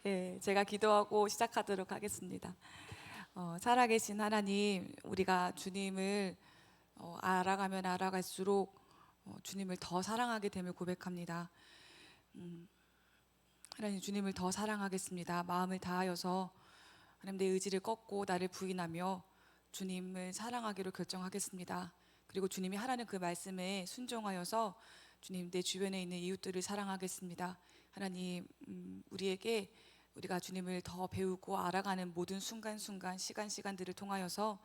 예, 제가 기도하고 시작하도록 하겠습니다. 살아계신 하나님, 우리가 주님을 알아가면 알아갈수록 주님을 더 사랑하게 됨을 고백합니다. 하나님, 주님을 더 사랑하겠습니다. 마음을 다하여서 하나님 내 의지를 꺾고 나를 부인하며 주님을 사랑하기로 결정하겠습니다. 그리고 주님이 하라는 그 말씀에 순종하여서 주님 내 주변에 있는 이웃들을 사랑하겠습니다. 하나님, 우리가 주님을 더 배우고 알아가는 모든 순간순간 시간들을 통하여서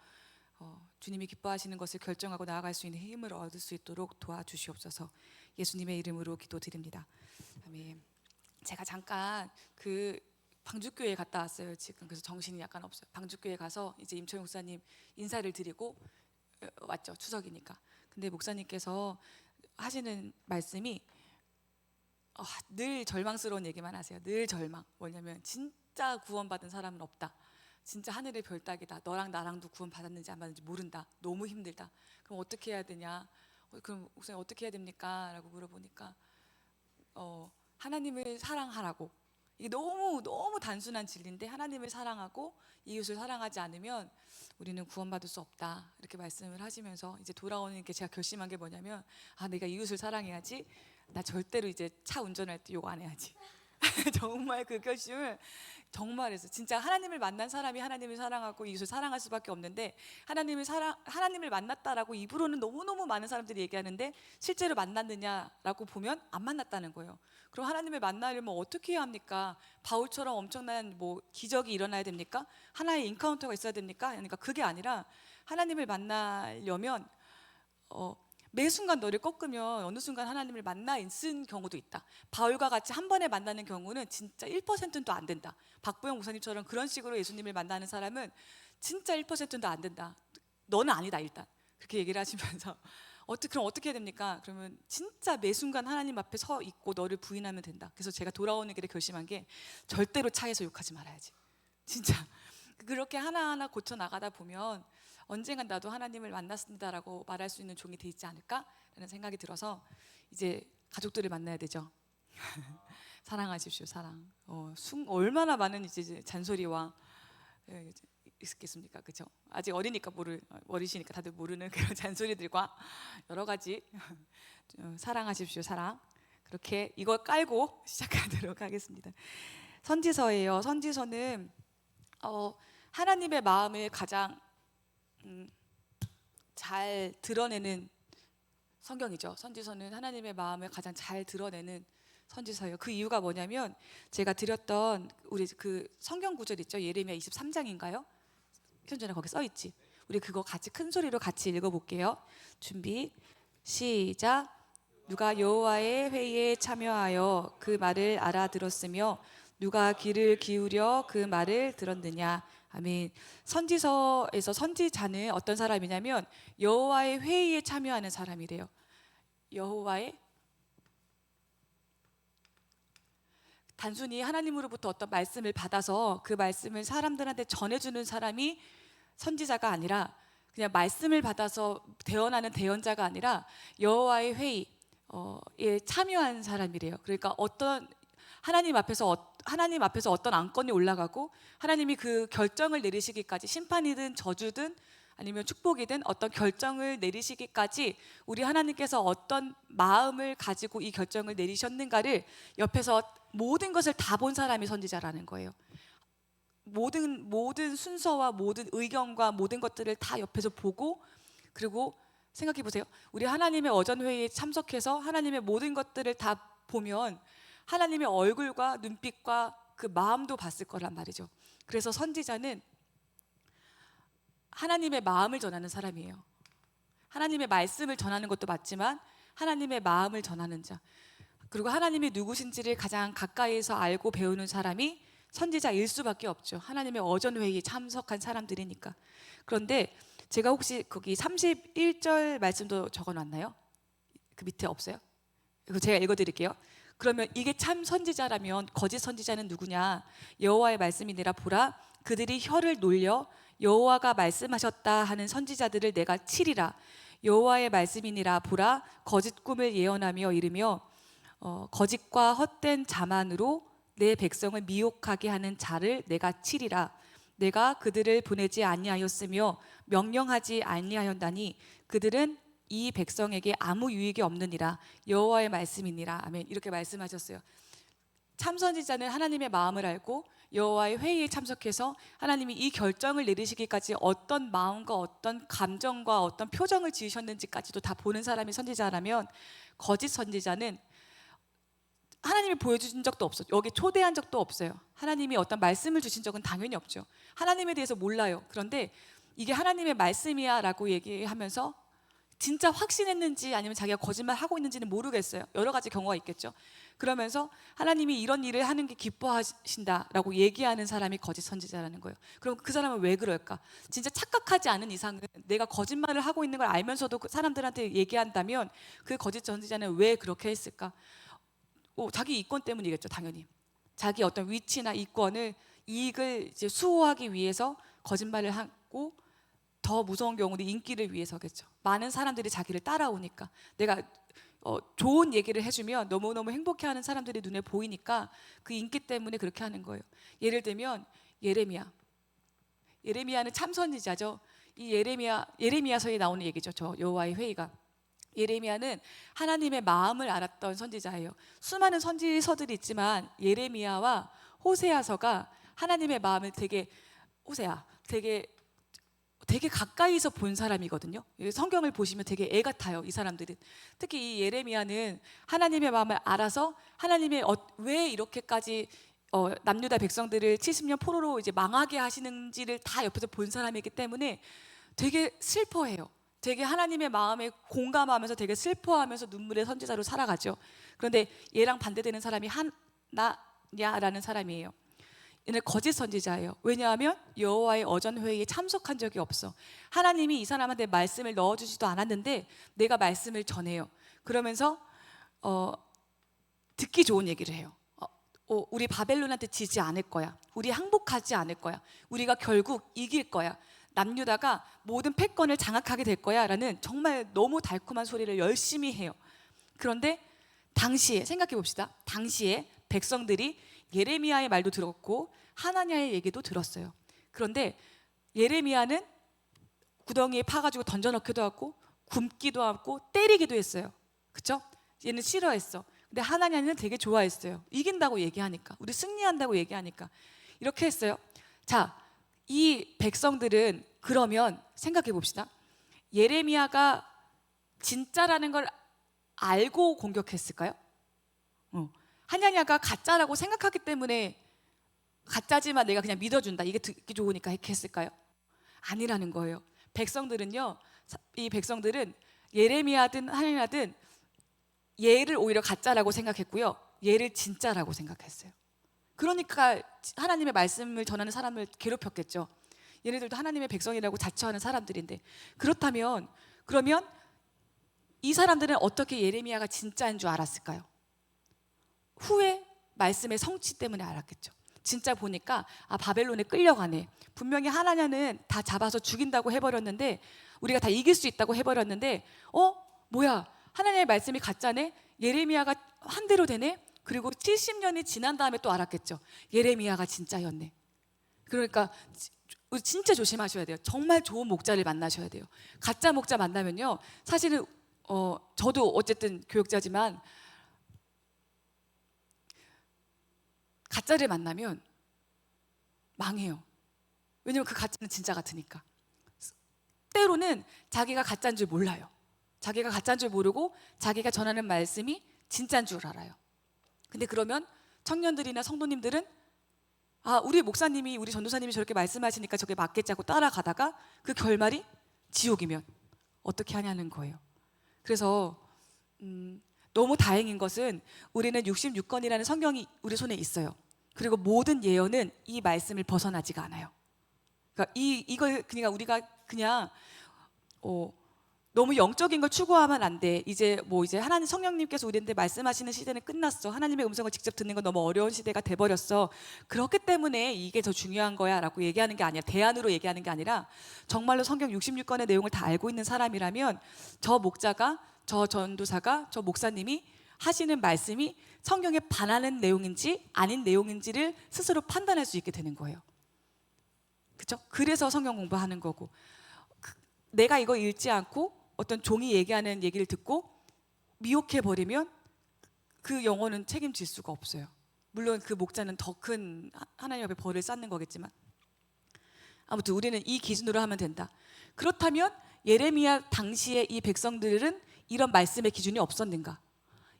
주님이 기뻐하시는 것을 결정하고 나아갈 수 있는 힘을 얻을 수 있도록 도와주시옵소서. 예수님의 이름으로 기도드립니다. 아멘. 제가 잠깐 그 방주교회 갔다 왔어요. 지금 그래서 정신이 약간 없어요. 방주교회 가서 이제 임철 목사님 인사를 드리고 왔죠. 추석이니까. 근데 목사님께서 하시는 말씀이 늘 절망스러운 얘기만 하세요. 늘 절망. 뭐냐면 진짜 구원받은 사람은 없다. 진짜 하늘의 별 따기다. 너랑 나랑도 구원 받았는지 안 받았는지 모른다. 너무 힘들다. 그럼 어떻게 해야 되냐? 그럼 목사님 어떻게 해야 됩니까? 라고 물어보니까 하나님을 사랑하라고. 이게 너무 단순한 진리인데, 하나님을 사랑하고 이웃을 사랑하지 않으면 우리는 구원받을 수 없다, 이렇게 말씀을 하시면서 이제 돌아오는 게, 제가 결심한 게 뭐냐면, 내가 이웃을 사랑해야지. 나 절대로 이제 차 운전할 때 욕 안 해야지. 정말 그 결심을 정말 해서, 진짜 하나님을 만난 사람이 하나님을 사랑하고 이웃을 사랑할 수밖에 없는데, 하나님을 만났다라고 입으로는 너무너무 많은 사람들이 얘기하는데 실제로 만났느냐라고 보면 안 만났다는 거예요. 그럼 하나님을 만나려면 어떻게 해야 합니까? 바울처럼 엄청난 기적이 일어나야 됩니까? 하나의 인카운터가 있어야 됩니까? 그러니까 그게 아니라, 하나님을 만나려면 매 순간 너를 꺾으면 어느 순간 하나님을 만나 있는 경우도 있다. 바울과 같이 한 번에 만나는 경우는 진짜 1%는 또 안 된다. 박보영 목사님처럼 그런 식으로 예수님을 만나는 사람은 진짜 1%는 안 된다. 너는 아니다, 일단. 그렇게 얘기를 하시면서 그럼 어떻게 해야 됩니까? 그러면 진짜 매 순간 하나님 앞에 서 있고 너를 부인하면 된다. 그래서 제가 돌아오는 길에 결심한 게, 절대로 차에서 욕하지 말아야지. 진짜 그렇게 하나하나 고쳐 나가다 보면 언젠간 나도 하나님을 만났습니다라고 말할 수 있는 종이 돼 있지 않을까라는 생각이 들어서, 이제 가족들을 만나야 되죠. 사랑하십시오, 사랑. 얼마나 많은 이제 잔소리와 있겠습니까, 그렇죠? 아직 어리시니까 다들 모르는 그런 잔소리들과 여러 가지. 사랑하십시오, 사랑. 그렇게 이걸 깔고 시작하도록 하겠습니다. 선지서예요. 선지서는 하나님의 마음을 가장 잘 드러내는 성경이죠. 선지서는 하나님의 마음을 가장 잘 드러내는 선지서예요. 그 이유가 뭐냐면, 제가 드렸던 우리 그 성경 구절 있죠. 예레미야 23장인가요? 현준아, 거기 써 있지. 우리 그거 같이 큰 소리로 같이 읽어볼게요. 준비, 시작. 누가 여호와의 회의에 참여하여 그 말을 알아들었으며 누가 귀를 기울여 그 말을 들었느냐. 아멘. 선지서에서 선지자는 어떤 사람이냐면, 여호와의 회의에 참여하는 사람이래요. 여호와의, 단순히 하나님으로부터 어떤 말씀을 받아서 그 말씀을 사람들한테 전해주는 사람이 선지자가 아니라, 그냥 말씀을 받아서 대언하는 대언자가 아니라 여호와의 회의에 참여한 사람이래요. 그러니까 하나님 앞에서 어떤 안건이 올라가고, 하나님이 그 결정을 내리시기까지, 심판이든 저주든 아니면 축복이든 어떤 결정을 내리시기까지 우리 하나님께서 어떤 마음을 가지고 이 결정을 내리셨는가를 옆에서 모든 것을 다 본 사람이 선지자라는 거예요. 모든 순서와 모든 의견과 모든 것들을 다 옆에서 보고, 그리고 생각해 보세요. 우리 하나님의 어전회의에 참석해서 하나님의 모든 것들을 다 보면 하나님의 얼굴과 눈빛과 그 마음도 봤을 거란 말이죠. 그래서 선지자는 하나님의 마음을 전하는 사람이에요. 하나님의 말씀을 전하는 것도 맞지만 하나님의 마음을 전하는 자, 그리고 하나님이 누구신지를 가장 가까이에서 알고 배우는 사람이 선지자일 수밖에 없죠. 하나님의 어전회의에 참석한 사람들이니까. 그런데 제가 혹시 거기 31절 말씀도 적어놨나요? 그 밑에 없어요? 이거 제가 읽어드릴게요. 그러면 이게 참 선지자라면 거짓 선지자는 누구냐? 여호와의 말씀이니라. 보라, 그들이 혀를 놀려 여호와가 말씀하셨다 하는 선지자들을 내가 치리라. 여호와의 말씀이니라. 보라, 거짓 꿈을 예언하며 이르며 거짓과 헛된 자만으로 내 백성을 미혹하게 하는 자를 내가 치리라. 내가 그들을 보내지 아니하였으며 명령하지 아니하였다니 그들은 이 백성에게 아무 유익이 없느니라. 여호와의 말씀이니라. 아멘. 이렇게 말씀하셨어요. 참선지자는 하나님의 마음을 알고 여호와의 회의에 참석해서 하나님이 이 결정을 내리시기까지 어떤 마음과 어떤 감정과 어떤 표정을 지으셨는지까지도 다 보는 사람이 선지자라면, 거짓 선지자는 하나님이 보여주신 적도 없어요. 여기 초대한 적도 없어요. 하나님이 어떤 말씀을 주신 적은 당연히 없죠. 하나님에 대해서 몰라요. 그런데 이게 하나님의 말씀이야 라고 얘기하면서 진짜 확신했는지 아니면 자기가 거짓말하고 있는지는 모르겠어요. 여러 가지 경우가 있겠죠. 그러면서 하나님이 이런 일을 하는 게 기뻐하신다라고 얘기하는 사람이 거짓 선지자라는 거예요. 그럼 그 사람은 왜 그럴까? 진짜 착각하지 않은 이상은, 내가 거짓말을 하고 있는 걸 알면서도 그 사람들한테 얘기한다면 그 거짓 선지자는 왜 그렇게 했을까? 자기 이권 때문이겠죠, 당연히. 자기 어떤 위치나 이익을 이제 수호하기 위해서 거짓말을 하고, 더 무서운 경우는 인기를 위해서겠죠. 많은 사람들이 자기를 따라오니까, 내가 좋은 얘기를 해주면 너무너무 행복해하는 사람들이 눈에 보이니까 그 인기 때문에 그렇게 하는 거예요. 예를 들면 예레미야는 참선지자죠. 이 예레미야서에 나오는 얘기죠. 저 여호와의 회의가. 예레미야는 하나님의 마음을 알았던 선지자예요. 수많은 선지서들이 있지만 예레미야와 호세아서가 하나님의 마음을 되게 가까이서 본 사람이거든요. 성경을 보시면 되게 애 같아요, 이 사람들은. 특히 이 예레미야는 하나님의 마음을 알아서 하나님의 왜 이렇게까지 남유다 백성들을 70년 포로로 이제 망하게 하시는지를 다 옆에서 본 사람이기 때문에 되게 슬퍼해요. 되게 하나님의 마음에 공감하면서 되게 슬퍼하면서 눈물의 선지자로 살아가죠. 그런데 얘랑 반대되는 사람이 하나냐라는 사람이에요. 얘는 거짓 선지자예요. 왜냐하면 여호와의 어전 회의에 참석한 적이 없어. 하나님이 이 사람한테 말씀을 넣어주지도 않았는데 내가 말씀을 전해요. 그러면서 듣기 좋은 얘기를 해요. 우리 바벨론한테 지지 않을 거야. 우리 항복하지 않을 거야. 우리가 결국 이길 거야. 남유다가 모든 패권을 장악하게 될 거야 라는 정말 너무 달콤한 소리를 열심히 해요. 그런데 당시에 생각해 봅시다. 당시에 백성들이 예레미야의 말도 들었고 하나냐의 얘기도 들었어요. 그런데 예레미야는 구덩이에 파가지고 던져넣기도 하고 굶기도 하고 때리기도 했어요. 그쵸? 얘는 싫어했어. 근데 하나냐는 되게 좋아했어요. 이긴다고 얘기하니까, 우리 승리한다고 얘기하니까 이렇게 했어요. 자, 이 백성들은 그러면 생각해 봅시다. 예레미야가 진짜라는 걸 알고 공격했을까요? 하냐냐가 가짜라고 생각하기 때문에 가짜지만 내가 그냥 믿어준다, 이게 듣기 좋으니까 이렇게 했을까요? 아니라는 거예요. 이 백성들은 예레미야든 하냐냐든 얘를 오히려 가짜라고 생각했고요, 얘를 진짜라고 생각했어요. 그러니까 하나님의 말씀을 전하는 사람을 괴롭혔겠죠. 얘네들도 하나님의 백성이라고 자처하는 사람들인데, 그러면 이 사람들은 어떻게 예레미야가 진짜인 줄 알았을까요? 후에 말씀의 성취 때문에 알았겠죠. 진짜 보니까 바벨론에 끌려가네. 분명히 하나냐는 다 잡아서 죽인다고 해버렸는데, 우리가 다 이길 수 있다고 해버렸는데 뭐야, 하나님의 말씀이 가짜네. 예레미야가 한 대로 되네. 그리고 70년이 지난 다음에 또 알았겠죠. 예레미야가 진짜였네. 그러니까 진짜 조심하셔야 돼요. 정말 좋은 목자를 만나셔야 돼요. 가짜 목자 만나면요, 사실은 저도 어쨌든 교육자지만 가짜를 만나면 망해요. 왜냐면 그 가짜는 진짜 같으니까. 때로는 자기가 가짜인 줄 몰라요. 자기가 가짜인 줄 모르고 자기가 전하는 말씀이 진짜인 줄 알아요. 근데 그러면 청년들이나 성도님들은 우리 목사님이, 우리 전도사님이 저렇게 말씀하시니까 저게 맞겠지 하고 따라가다가 그 결말이 지옥이면 어떻게 하냐는 거예요. 그래서 너무 다행인 것은 우리는 66권이라는 성경이 우리 손에 있어요. 그리고 모든 예언은 이 말씀을 벗어나지가 않아요. 그러니까 이걸 그냥 우리가 그냥 너무 영적인 걸 추구하면 안 돼. 이제 하나님 성령님께서 우리한테 말씀하시는 시대는 끝났어. 하나님의 음성을 직접 듣는 건 너무 어려운 시대가 돼버렸어. 그렇기 때문에 이게 더 중요한 거야 라고 얘기하는 게 아니라, 대안으로 얘기하는 게 아니라, 정말로 성경 66권의 내용을 다 알고 있는 사람이라면 저 목자가, 저 전도사가, 저 목사님이 하시는 말씀이 성경에 반하는 내용인지 아닌 내용인지를 스스로 판단할 수 있게 되는 거예요. 그렇죠? 그래서 성경 공부하는 거고, 내가 이거 읽지 않고 어떤 종이 얘기하는 얘기를 듣고 미혹해 버리면 그 영혼은 책임질 수가 없어요. 물론 그 목자는 더 큰 하나님 앞에 벌을 쌓는 거겠지만, 아무튼 우리는 이 기준으로 하면 된다. 그렇다면 예레미야 당시에 이 백성들은 이런 말씀의 기준이 없었는가?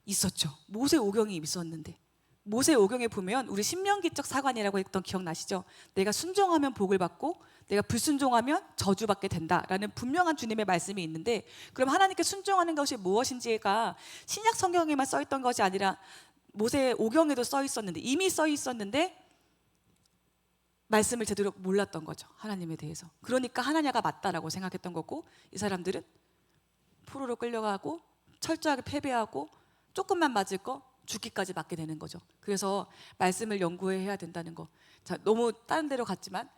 있었죠. 모세 오경이 있었는데, 모세 오경에 보면 우리 신명기적 사관이라고 했던 기억나시죠? 내가 순종하면 복을 받고 내가 불순종하면 저주받게 된다라는 분명한 주님의 말씀이 있는데, 그럼 하나님께 순종하는 것이 무엇인지가 신약 성경에만 써 있던 것이 아니라 모세 오경에도 써 있었는데, 이미 써 있었는데 말씀을 제대로 몰랐던 거죠, 하나님에 대해서. 그러니까 하나냐가 맞다라고 생각했던 거고, 이 사람들은 포로로 끌려가고 철저하게 패배하고 조금만 맞을 거 죽기까지 맞게 되는 거죠. 그래서 말씀을 연구해야 된다는 거. 자, 너무 다른 데로 갔지만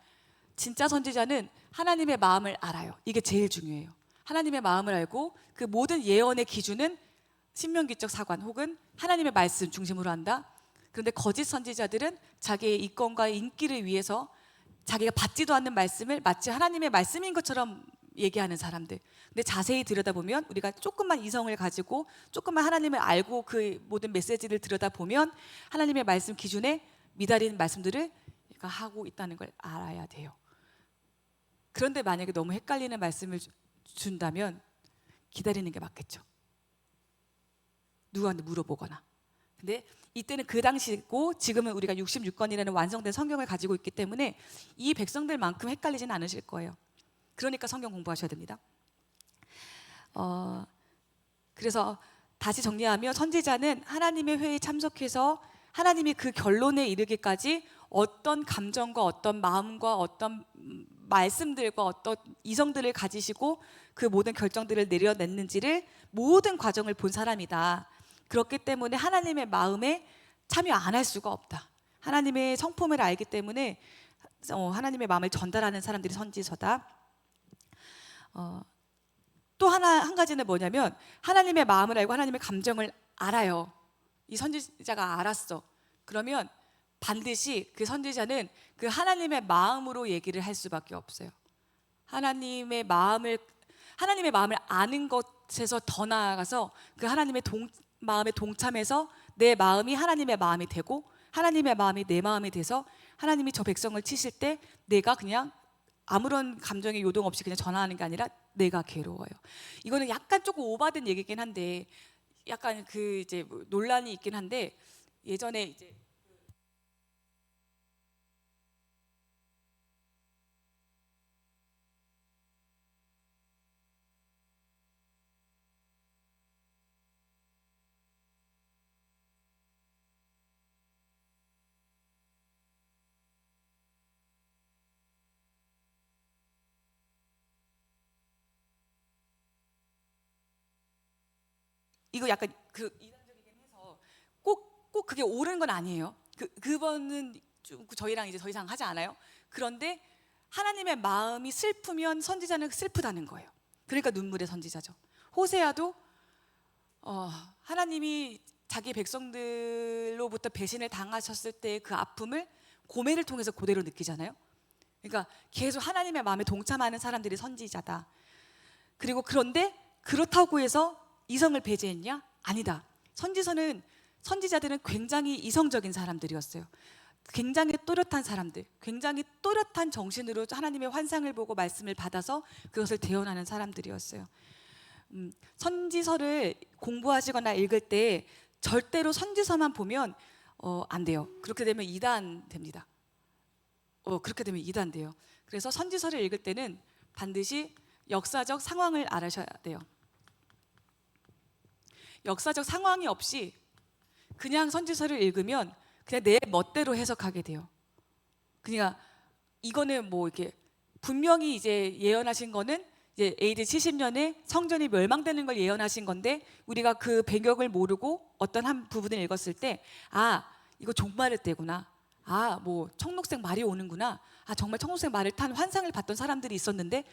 진짜 선지자는 하나님의 마음을 알아요. 이게 제일 중요해요. 하나님의 마음을 알고 그 모든 예언의 기준은 신명기적 사관 혹은 하나님의 말씀 중심으로 한다. 그런데 거짓 선지자들은 자기의 이권과 인기를 위해서 자기가 받지도 않는 말씀을 마치 하나님의 말씀인 것처럼 얘기하는 사람들. 근데 자세히 들여다보면, 우리가 조금만 이성을 가지고 조금만 하나님을 알고 그 모든 메시지를 들여다보면 하나님의 말씀 기준에 미달인 말씀들을 하고 있다는 걸 알아야 돼요. 그런데 만약에 너무 헷갈리는 말씀을 준다면 기다리는 게 맞겠죠. 누구한테 물어보거나. 근데 이때는 그 당시고 지금은 우리가 66권이라는 완성된 성경을 가지고 있기 때문에 이 백성들만큼 헷갈리지는 않으실 거예요. 그러니까 성경 공부하셔야 됩니다. 그래서 다시 정리하면, 선지자는 하나님의 회의에 참석해서 하나님이 그 결론에 이르기까지 어떤 감정과 어떤 마음과 어떤 말씀들과 어떤 이성들을 가지시고 그 모든 결정들을 내려냈는지를 모든 과정을 본 사람이다. 그렇기 때문에 하나님의 마음에 참여 안 할 수가 없다. 하나님의 성품을 알기 때문에 하나님의 마음을 전달하는 사람들이 선지서다. 또 한 가지는 뭐냐면, 하나님의 마음을 알고 하나님의 감정을 알아요. 이 선지자가 알았어. 그러면 반드시 그 선지자는 그 하나님의 마음으로 얘기를 할 수밖에 없어요. 하나님의 마음을 아는 것에서 더 나아가서 그 하나님의 마음에 동참해서 내 마음이 하나님의 마음이 되고 하나님의 마음이 내 마음이 돼서 하나님이 저 백성을 치실 때 내가 그냥 아무런 감정의 요동 없이 그냥 전화하는 게 아니라 내가 괴로워요. 이거는 약간 조금 오바된 얘기긴 한데, 약간 그 이제 논란이 있긴 한데, 예전에 이제 이거 약간 그 이단적이긴 해서 꼭 그게 옳은 건 아니에요. 그거는 좀 저희랑 이제 더 이상 하지 않아요. 그런데 하나님의 마음이 슬프면 선지자는 슬프다는 거예요. 그러니까 눈물의 선지자죠. 호세아도 하나님이 자기 백성들로부터 배신을 당하셨을 때의 그 아픔을 고매를 통해서 그대로 느끼잖아요. 그러니까 계속 하나님의 마음에 동참하는 사람들이 선지자다. 그리고 그런데 그렇다고 해서 이성을 배제했냐? 아니다. 선지자들은 굉장히 이성적인 사람들이었어요. 굉장히 또렷한 사람들, 굉장히 또렷한 정신으로 하나님의 환상을 보고 말씀을 받아서 그것을 대언하는 사람들이었어요. 선지서를 공부하시거나 읽을 때 절대로 선지서만 보면 안 돼요. 그렇게 되면 이단 됩니다. 그렇게 되면 이단 돼요. 그래서 선지서를 읽을 때는 반드시 역사적 상황을 알아셔야 돼요. 역사적 상황이 없이 그냥 선지서를 읽으면 그냥 내 멋대로 해석하게 돼요. 그러니까 이거는 뭐 이렇게 분명히 이제 예언하신 거는 이제 AD 70년에 성전이 멸망되는 걸 예언하신 건데, 우리가 그 배경을 모르고 어떤 한 부분을 읽었을 때, 이거 종말의 때구나. 뭐 청록색 말이 오는구나. 정말 청록색 말을 탄 환상을 봤던 사람들이 있었는데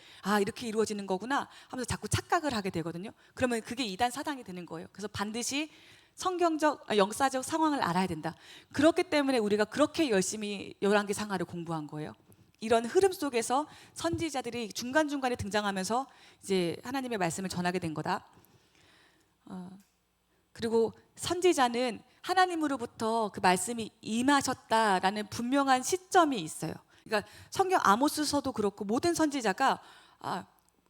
이렇게 이루어지는 거구나 하면서 자꾸 착각을 하게 되거든요. 그러면 그게 이단 사당이 되는 거예요. 그래서 반드시 역사적 상황을 알아야 된다. 그렇기 때문에 우리가 그렇게 열심히 열왕기 상하를 공부한 거예요. 이런 흐름 속에서 선지자들이 중간중간에 등장하면서 이제 하나님의 말씀을 전하게 된 거다. 그리고 선지자는 하나님으로부터 그 말씀이 임하셨다라는 분명한 시점이 있어요. 그러니까 성경 아모스서도 그렇고 모든 선지자가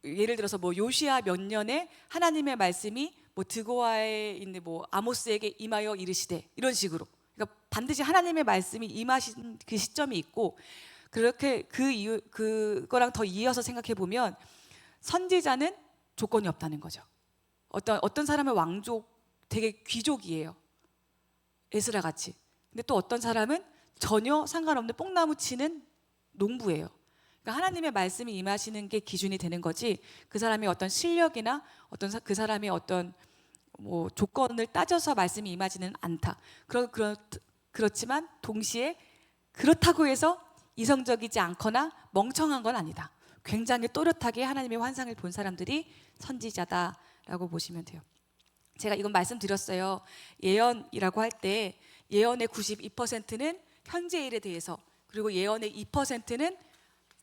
예를 들어서 뭐 요시야 몇 년에 하나님의 말씀이 뭐 드고아에 있는 뭐 아모스에게 임하여 이르시되 이런 식으로, 그러니까 반드시 하나님의 말씀이 임하신 그 시점이 있고, 그렇게 그거랑 더 이어서 생각해 보면 선지자는 조건이 없다는 거죠. 어떤 사람은 왕족, 되게 귀족이에요. 에스라 같이. 근데 또 어떤 사람은 전혀 상관없는 뽕나무 치는 농부예요. 그러니까 하나님의 말씀이 임하시는 게 기준이 되는 거지, 그 사람의 어떤 실력이나 그 사람의 어떤 뭐 조건을 따져서 말씀이 임하지는 않다. 그렇지만 동시에 그렇다고 해서 이성적이지 않거나 멍청한 건 아니다. 굉장히 또렷하게 하나님의 환상을 본 사람들이 선지자다라고 보시면 돼요. 제가 이건 말씀드렸어요. 예언이라고 할 때 예언의 92%는 현재 일에 대해서, 그리고 예언의 2%는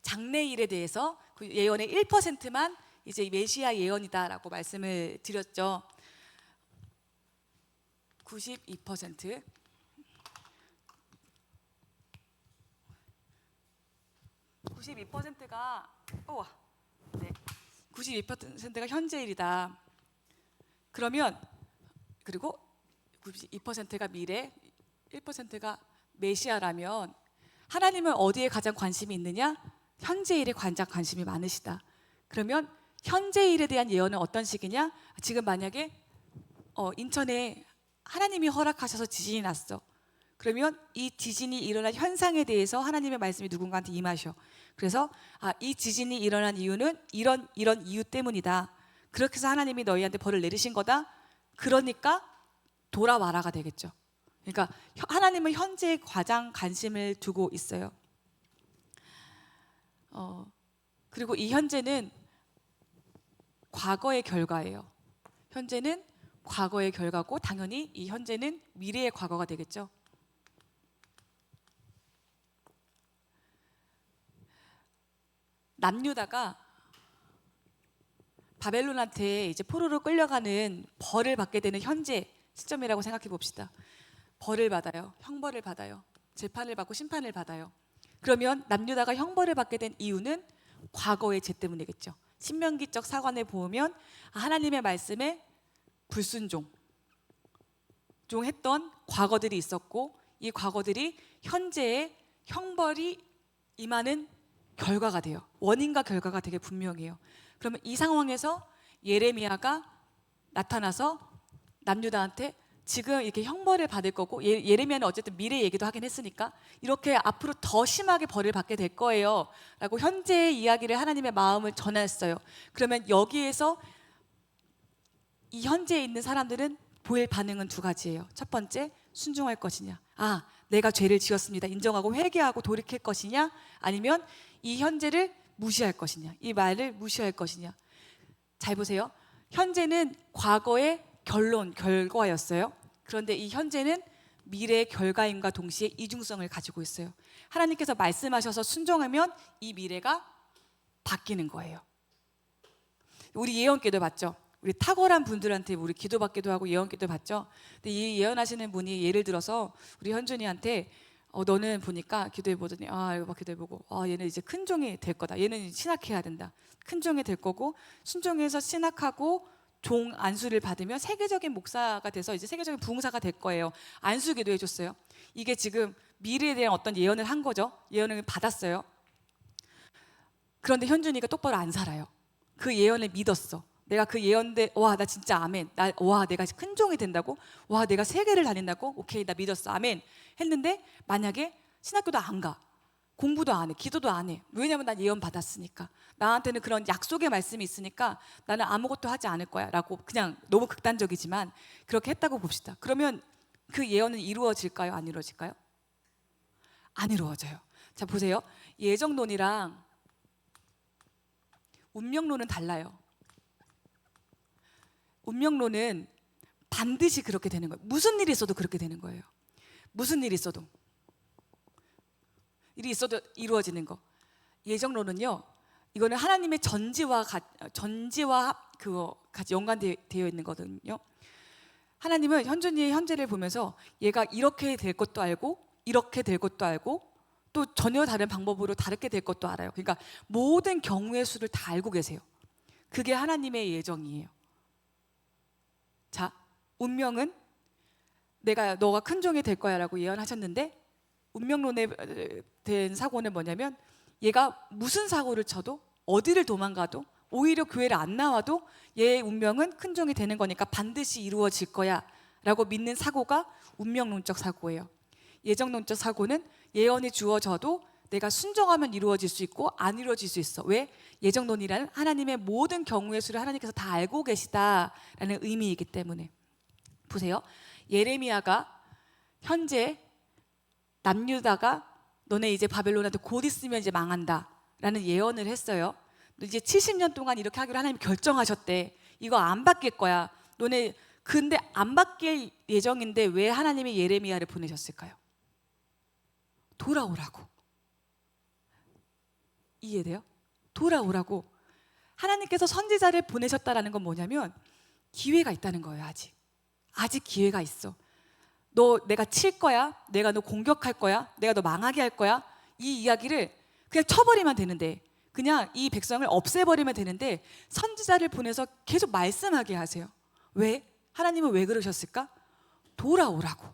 장래 일에 대해서, 그 예언의 1%만 이제 메시아 예언이다라고 말씀을 드렸죠. 92%. 92%가 92%가 현재 일이다. 그러면 그리고 92%가 미래, 1%가 메시아라면 하나님은 어디에 가장 관심이 있느냐? 현재 일에 가장 관심이 많으시다. 그러면 현재 일에 대한 예언은 어떤 식이냐? 지금 만약에 인천에 하나님이 허락하셔서 지진이 났어. 그러면 이 지진이 일어난 현상에 대해서 하나님의 말씀이 누군가한테 임하셔. 그래서 이 지진이 일어난 이유는 이런 이유 때문이다. 그렇게 해서 하나님이 너희한테 벌을 내리신 거다. 그러니까 돌아와라가 되겠죠. 그러니까 하나님은 현재에 가장 관심을 두고 있어요. 그리고 이 현재는 과거의 결과예요. 현재는 과거의 결과고, 당연히 이 현재는 미래의 과거가 되겠죠. 남유다가 바벨론한테 이제 포로로 끌려가는 벌을 받게 되는 현재 시점이라고 생각해 봅시다. 벌을 받아요. 형벌을 받아요. 재판을 받고 심판을 받아요. 그러면 남유다가 형벌을 받게 된 이유는 과거의 죄 때문이겠죠. 신명기적 사관에 보면 하나님의 말씀에 불순종했던 과거들이 있었고, 이 과거들이 현재의 형벌이 임하는 결과가 돼요. 원인과 결과가 되게 분명해요. 그러면 이 상황에서 예레미야가 나타나서 남유다한테 지금 이렇게 형벌을 받을 거고, 예레미야는 어쨌든 미래 얘기도 하긴 했으니까 이렇게 앞으로 더 심하게 벌을 받게 될 거예요 라고 현재의 이야기를, 하나님의 마음을 전했어요. 그러면 여기에서 이 현재에 있는 사람들은 보일 반응은 두 가지예요. 첫 번째, 순종할 것이냐, 내가 죄를 지었습니다 인정하고 회개하고 돌이킬 것이냐, 아니면 이 현재를 무시할 것이냐, 이 말을 무시할 것이냐. 잘 보세요. 현재는 과거의 결과였어요. 그런데 이 현재는 미래의 결과임과 동시에 이중성을 가지고 있어요. 하나님께서 말씀하셔서 순종하면 이 미래가 바뀌는 거예요. 우리 예언기도 봤죠. 우리 탁월한 분들한테 우리 기도받기도 하고 예언기도 봤죠. 근데 이 예언하시는 분이 예를 들어서 우리 현준이한테 너는 보니까 기도해보더니 이거 막 기도해보고 얘는 이제 큰 종이 될 거다. 얘는 신학해야 된다. 큰 종이 될 거고, 순종해서 신학하고 종 안수를 받으면 세계적인 목사가 돼서 이제 세계적인 부흥사가 될 거예요. 안수 기도해줬어요. 이게 지금 미래에 대한 어떤 예언을 한 거죠. 예언을 받았어요. 그런데 현준이가 똑바로 안 살아요. 그 예언을 믿었어. 내가 그 예언대 나 진짜 아멘. 내가 큰 종이 된다고? 내가 세계를 다닌다고? 오케이, 나 믿었어. 아멘. 했는데 만약에 신학교도 안 가. 공부도 안 해. 기도도 안 해. 왜냐면 난 예언 받았으니까. 나한테는 그런 약속의 말씀이 있으니까 나는 아무것도 하지 않을 거야 라고, 그냥 너무 극단적이지만 그렇게 했다고 봅시다. 그러면 그 예언은 이루어질까요? 안 이루어질까요? 안 이루어져요. 자, 보세요. 예정론이랑 운명론은 달라요. 운명론은 반드시 그렇게 되는 거예요. 무슨 일이 있어도 그렇게 되는 거예요. 무슨 일이 있어도 이루어지는 거. 예정론은요, 이거는 하나님의 전지와 그거 같이 연관되어 있는 거거든요. 하나님은 현준이의 현재를 보면서 얘가 이렇게 될 것도 알고 이렇게 될 것도 알고 또 전혀 다른 방법으로 다르게 될 것도 알아요. 그러니까 모든 경우의 수를 다 알고 계세요. 그게 하나님의 예정이에요. 자, 운명은 너가 큰 종이 될 거야 라고 예언하셨는데, 운명론에 된 사고는 뭐냐면 얘가 무슨 사고를 쳐도 어디를 도망가도 오히려 교회를 안 나와도 얘의 운명은 큰 종이 되는 거니까 반드시 이루어질 거야 라고 믿는 사고가 운명론적 사고예요. 예정론적 사고는 예언이 주어져도 내가 순종하면 이루어질 수 있고 안 이루어질 수 있어. 왜? 예정론이라는 하나님의 모든 경우의 수를 하나님께서 다 알고 계시다라는 의미이기 때문에. 보세요. 예레미야가 현재 남유다가 너네 이제 바벨론한테 곧 있으면 이제 망한다 라는 예언을 했어요. 이제 70년 동안 이렇게 하기로 하나님이 결정하셨대. 이거 안 바뀔 거야. 너네 근데 안 바뀔 예정인데 왜 하나님이 예레미야를 보내셨을까요? 돌아오라고. 이해돼요? 돌아오라고. 하나님께서 선지자를 보내셨다라는 건 뭐냐면 기회가 있다는 거예요. 아직 기회가 있어. 내가 칠 거야, 내가 너 공격할 거야, 내가 너 망하게 할 거야, 이 이야기를 그냥 쳐버리면 되는데, 그냥 이 백성을 없애버리면 되는데 선지자를 보내서 계속 말씀하게 하세요. 왜? 하나님은 왜 그러셨을까? 돌아오라고.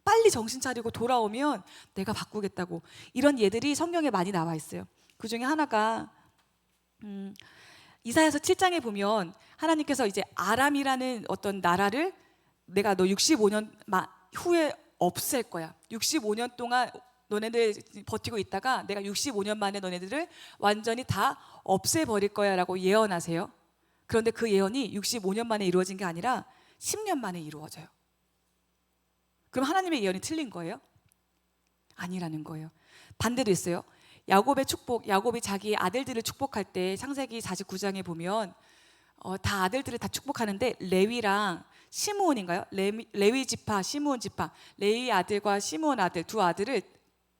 빨리 정신 차리고 돌아오면 내가 바꾸겠다고. 이런 예들이 성경에 많이 나와 있어요. 그 중에 하나가 이사야서 7장에 보면 하나님께서 이제 아람이라는 어떤 나라를 내가 너 65년 후에 없앨 거야. 65년 동안 너네들 버티고 있다가 내가 65년 만에 너네들을 완전히 다 없애버릴 거야 라고 예언하세요. 그런데 그 예언이 65년 만에 이루어진 게 아니라 10년 만에 이루어져요. 그럼 하나님의 예언이 틀린 거예요? 아니라는 거예요. 반대도 있어요. 야곱의 축복, 야곱이 자기 아들들을 축복할 때 창세기 49장에 보면 다 아들들을 다 축복하는데 레위랑 시므온인가요? 레위 지파, 시므온 지파, 레위 아들과 시므온 아들 두 아들을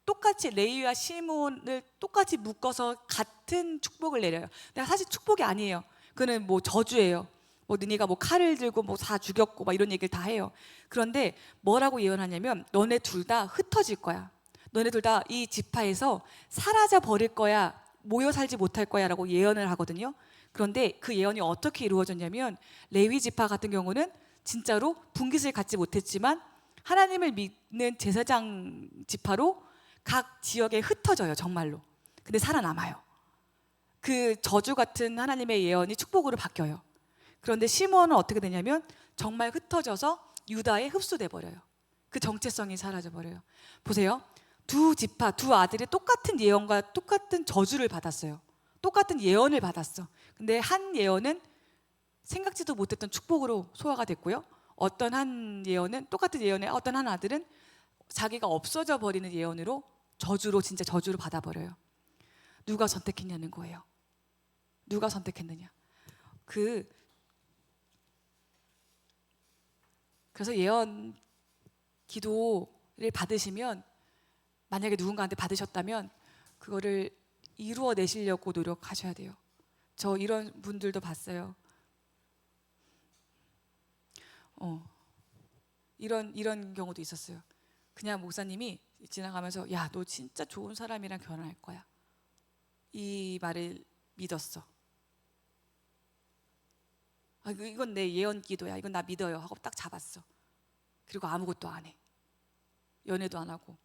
똑같이 레위와 시므온을 똑같이 묶어서 같은 축복을 내려요. 근데 사실 축복이 아니에요. 그는 뭐 저주예요. 너네가 칼을 들고 다 죽였고 이런 얘기를 다 해요. 그런데 뭐라고 예언하냐면 너네 둘 다 흩어질 거야. 너네 둘 다 이 지파에서 사라져 버릴 거야. 모여 살지 못할 거야 라고 예언을 하거든요. 그런데 그 예언이 어떻게 이루어졌냐면 레위 지파 같은 경우는 진짜로 분깃을 갖지 못했지만 하나님을 믿는 제사장 지파로 각 지역에 흩어져요. 정말로. 근데 살아남아요. 그 저주 같은 하나님의 예언이 축복으로 바뀌어요. 그런데 시므온은 어떻게 되냐면 정말 흩어져서 유다에 흡수돼 버려요. 그 정체성이 사라져 버려요. 보세요. 두 지파, 두 아들이 똑같은 예언과 똑같은 저주를 받았어요. 똑같은 예언을 받았어. 근데 한 예언은 생각지도 못했던 축복으로 소화가 됐고요. 어떤 한 예언은 똑같은 예언에 어떤 한 아들은 자기가 없어져 버리는 예언으로 진짜 저주로 받아버려요. 누가 선택했냐는 거예요. 누가 선택했느냐. 그래서 예언 기도를 받으시면, 만약에 누군가한테 받으셨다면 그거를 이루어내시려고 노력하셔야 돼요. 저 이런 분들도 봤어요. 이런 경우도 있었어요. 그냥 목사님이 지나가면서 야, 너 진짜 좋은 사람이랑 결혼할 거야. 이 말을 믿었어. 이건 내 예언 기도야. 이건 나 믿어요. 하고 딱 잡았어. 그리고 아무것도 안 해. 연애도 안 하고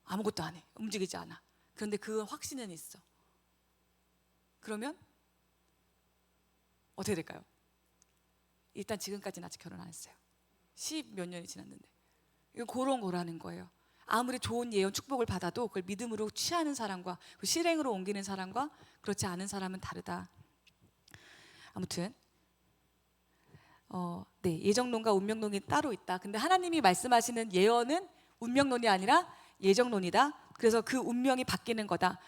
아무것도 안 해. 움직이지 않아. 그런데 그 확신은 있어. 그러면 어떻게 될까요? 일단 지금까지는 아직 결혼 안 했어요. 10몇 년이 지났는데. 이거 그런 거라는 거예요. 아무리 좋은 예언 축복을 받아도 그걸 믿음으로 취하는 사람과 그 실행으로 옮기는 사람과 그렇지 않은 사람은 다르다. 아무튼 네, 예정론과 운명론이 따로 있다. 근데 하나님이 말씀하시는 예언은 운명론이 아니라 예정론이다. 그래서 그 운명이 바뀌는 거다.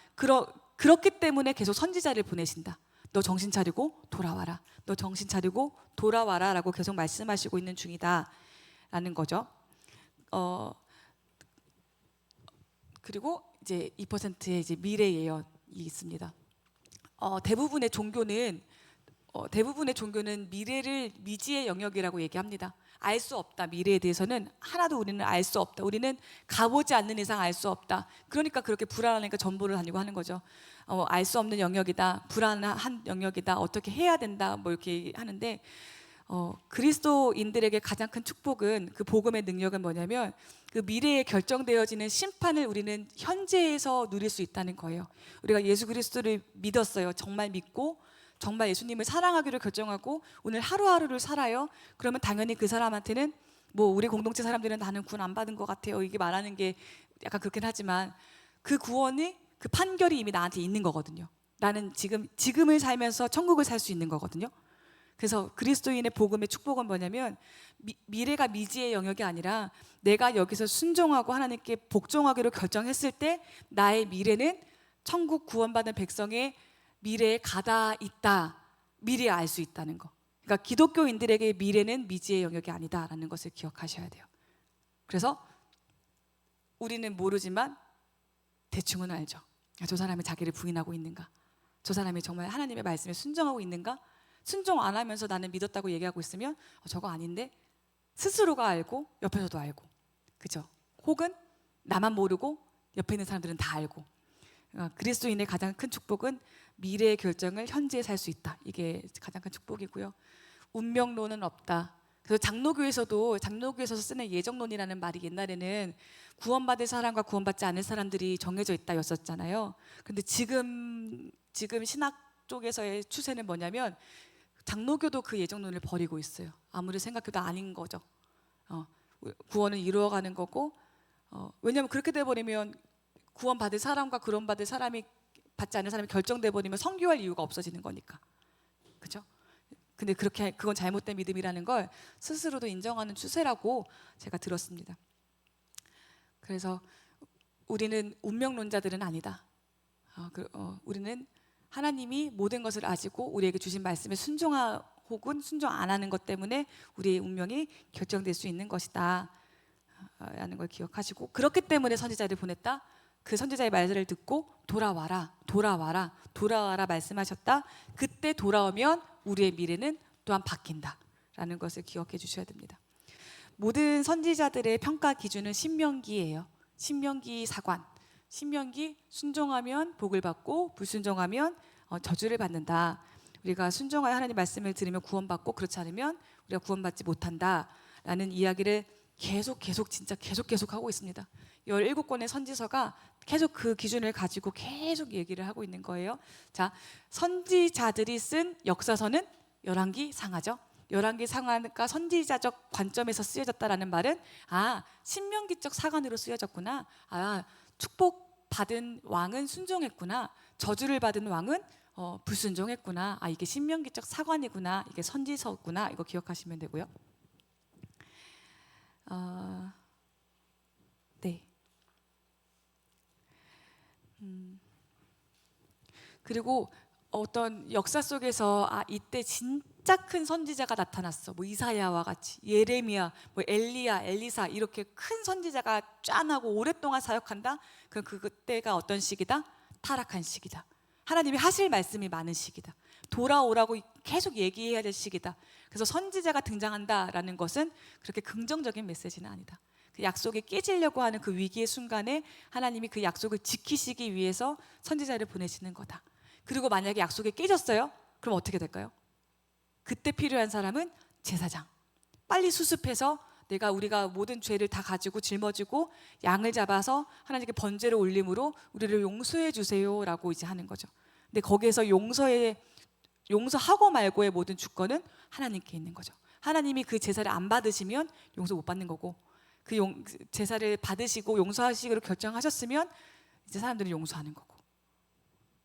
그렇기 때문에 계속 선지자를 보내신다. 너 정신 차리고 돌아와라. 너 정신 차리고 돌아와라 라고 계속 말씀하시고 있는 중이다라는 거죠. 그리고 이제 2%의 이제 미래 예언이 있습니다. 대부분의 종교는 미래를 미지의 영역이라고 얘기합니다. 알 수 없다. 미래에 대해서는 하나도 우리는 알 수 없다. 우리는 가보지 않는 이상 알 수 없다. 그러니까 그렇게 불안하니까 전보를 다니고 하는 거죠. 알 수 없는 영역이다. 불안한 영역이다. 어떻게 해야 된다. 뭐 이렇게 하는데 그리스도인들에게 가장 큰 축복은, 그 복음의 능력은 뭐냐면 그 미래에 결정되어지는 심판을 우리는 현재에서 누릴 수 있다는 거예요. 우리가 예수 그리스도를 믿었어요. 정말 믿고 정말 예수님을 사랑하기로 결정하고 오늘 하루하루를 살아요. 그러면 당연히 그 사람한테는 뭐 우리 공동체 사람들은 나는 구원 안 받은 것 같아요. 이게 말하는 게 약간 그렇긴 하지만 그 구원이, 그 판결이 이미 나한테 있는 거거든요. 나는 지금을 살면서 천국을 살 수 있는 거거든요. 그래서 그리스도인의 복음의 축복은 뭐냐면 미래가 미지의 영역이 아니라 내가 여기서 순종하고 하나님께 복종하기로 결정했을 때 나의 미래는 천국 구원받은 백성의 미래에 가다 있다. 미래에 알 수 있다는 거. 그러니까 기독교인들에게 미래는 미지의 영역이 아니다라는 것을 기억하셔야 돼요. 그래서 우리는 모르지만 대충은 알죠. 저 사람이 자기를 부인하고 있는가? 저 사람이 정말 하나님의 말씀에 순종하고 있는가? 순종 안 하면서 나는 믿었다고 얘기하고 있으면 저거 아닌데? 스스로가 알고 옆에서도 알고, 그죠? 혹은 나만 모르고 옆에 있는 사람들은 다 알고. 그리스도인의 가장 큰 축복은 미래의 결정을 현재에 살 수 있다. 이게 가장 큰 축복이고요. 운명론은 없다. 그래서 장로교에서 쓰는 예정론이라는 말이 옛날에는 구원받을 사람과 구원받지 않을 사람들이 정해져 있다였었잖아요. 근데 지금 신학 쪽에서의 추세는 뭐냐면 장로교도 그 예정론을 버리고 있어요. 아무리 생각해도 아닌 거죠. 구원은 이루어가는 거고, 왜냐하면 그렇게 돼버리면 구원받을 사람과 구원받을 사람이 받지 않는 사람이 결정돼 버리면 선교할 이유가 없어지는 거니까, 그렇죠? 근데 그건 잘못된 믿음이라는 걸 스스로도 인정하는 추세라고 제가 들었습니다. 그래서 우리는 운명론자들은 아니다. 우리는 하나님이 모든 것을 아시고 우리에게 주신 말씀에 혹은 순종 안 하는 것 때문에 우리의 운명이 결정될 수 있는 것이다 라는 걸 기억하시고, 그렇기 때문에 선지자를 보냈다. 그 선지자의 말을 듣고 돌아와라 말씀하셨다. 그때 돌아오면 우리의 미래는 또한 바뀐다 라는 것을 기억해 주셔야 됩니다. 모든 선지자들의 평가 기준은 신명기예요. 신명기 사관. 신명기, 순종하면 복을 받고 불순종하면 저주를 받는다. 우리가 순종하여 하나님 말씀을 들으면 구원받고 그렇지 않으면 우리가 구원받지 못한다 라는 이야기를 계속 하고 있습니다. 17권의 선지서가 계속 그 기준을 가지고 계속 얘기를 하고 있는 거예요. 자, 선지자들이 쓴 역사서는 열왕기 상하죠. 열왕기 상하가 선지자적 관점에서 쓰여졌다라는 말은 신명기적 사관으로 쓰여졌구나. 축복받은 왕은 순종했구나. 저주를 받은 왕은 불순종했구나. 이게 신명기적 사관이구나. 이게 선지서구나. 이거 기억하시면 되고요. 네. 그리고 어떤 역사 속에서 이때 진짜 큰 선지자가 나타났어. 뭐 이사야와 같이, 예레미야, 뭐 엘리야, 엘리사 이렇게 큰 선지자가 짠하고 오랫동안 사역한다. 그럼 그때가 어떤 시기다? 타락한 시기다. 하나님이 하실 말씀이 많은 시기다. 돌아오라고 계속 얘기해야 될 시기다. 그래서 선지자가 등장한다라는 것은 그렇게 긍정적인 메시지는 아니다. 그 약속이 깨지려고 하는 그 위기의 순간에 하나님이 그 약속을 지키시기 위해서 선지자를 보내시는 거다. 그리고 만약에 약속이 깨졌어요? 그럼 어떻게 될까요? 그때 필요한 사람은 제사장. 빨리 수습해서 우리가 모든 죄를 다 가지고 짊어지고 양을 잡아서 하나님께 번제를 올림으로 우리를 용서해 주세요라고 이제 하는 거죠. 근데 거기에서 용서하고 말고의 모든 주권은 하나님께 있는 거죠. 하나님이 그 제사를 안 받으시면 용서 못 받는 거고, 그 제사를 받으시고 용서하시기로 결정하셨으면 이제 사람들은 용서하는 거고.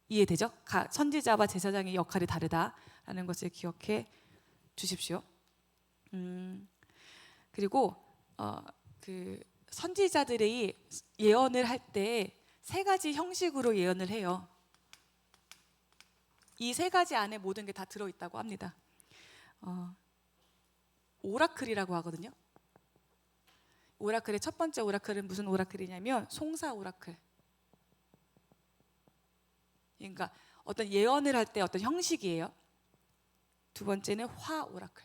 이해되죠? 선지자와 제사장의 역할이 다르다라는 것을 기억해 주십시오. 그리고 그 선지자들이 예언을 할 때 3가지 형식으로 예언을 해요. 이 세 가지 안에 모든 게 다 들어있다고 합니다. 오라클이라고 하거든요. 오라클의 첫 번째 오라클은 무슨 오라클이냐면 송사 오라클. 그러니까 어떤 예언을 할 때 어떤 형식이에요. 두 번째는 화 오라클.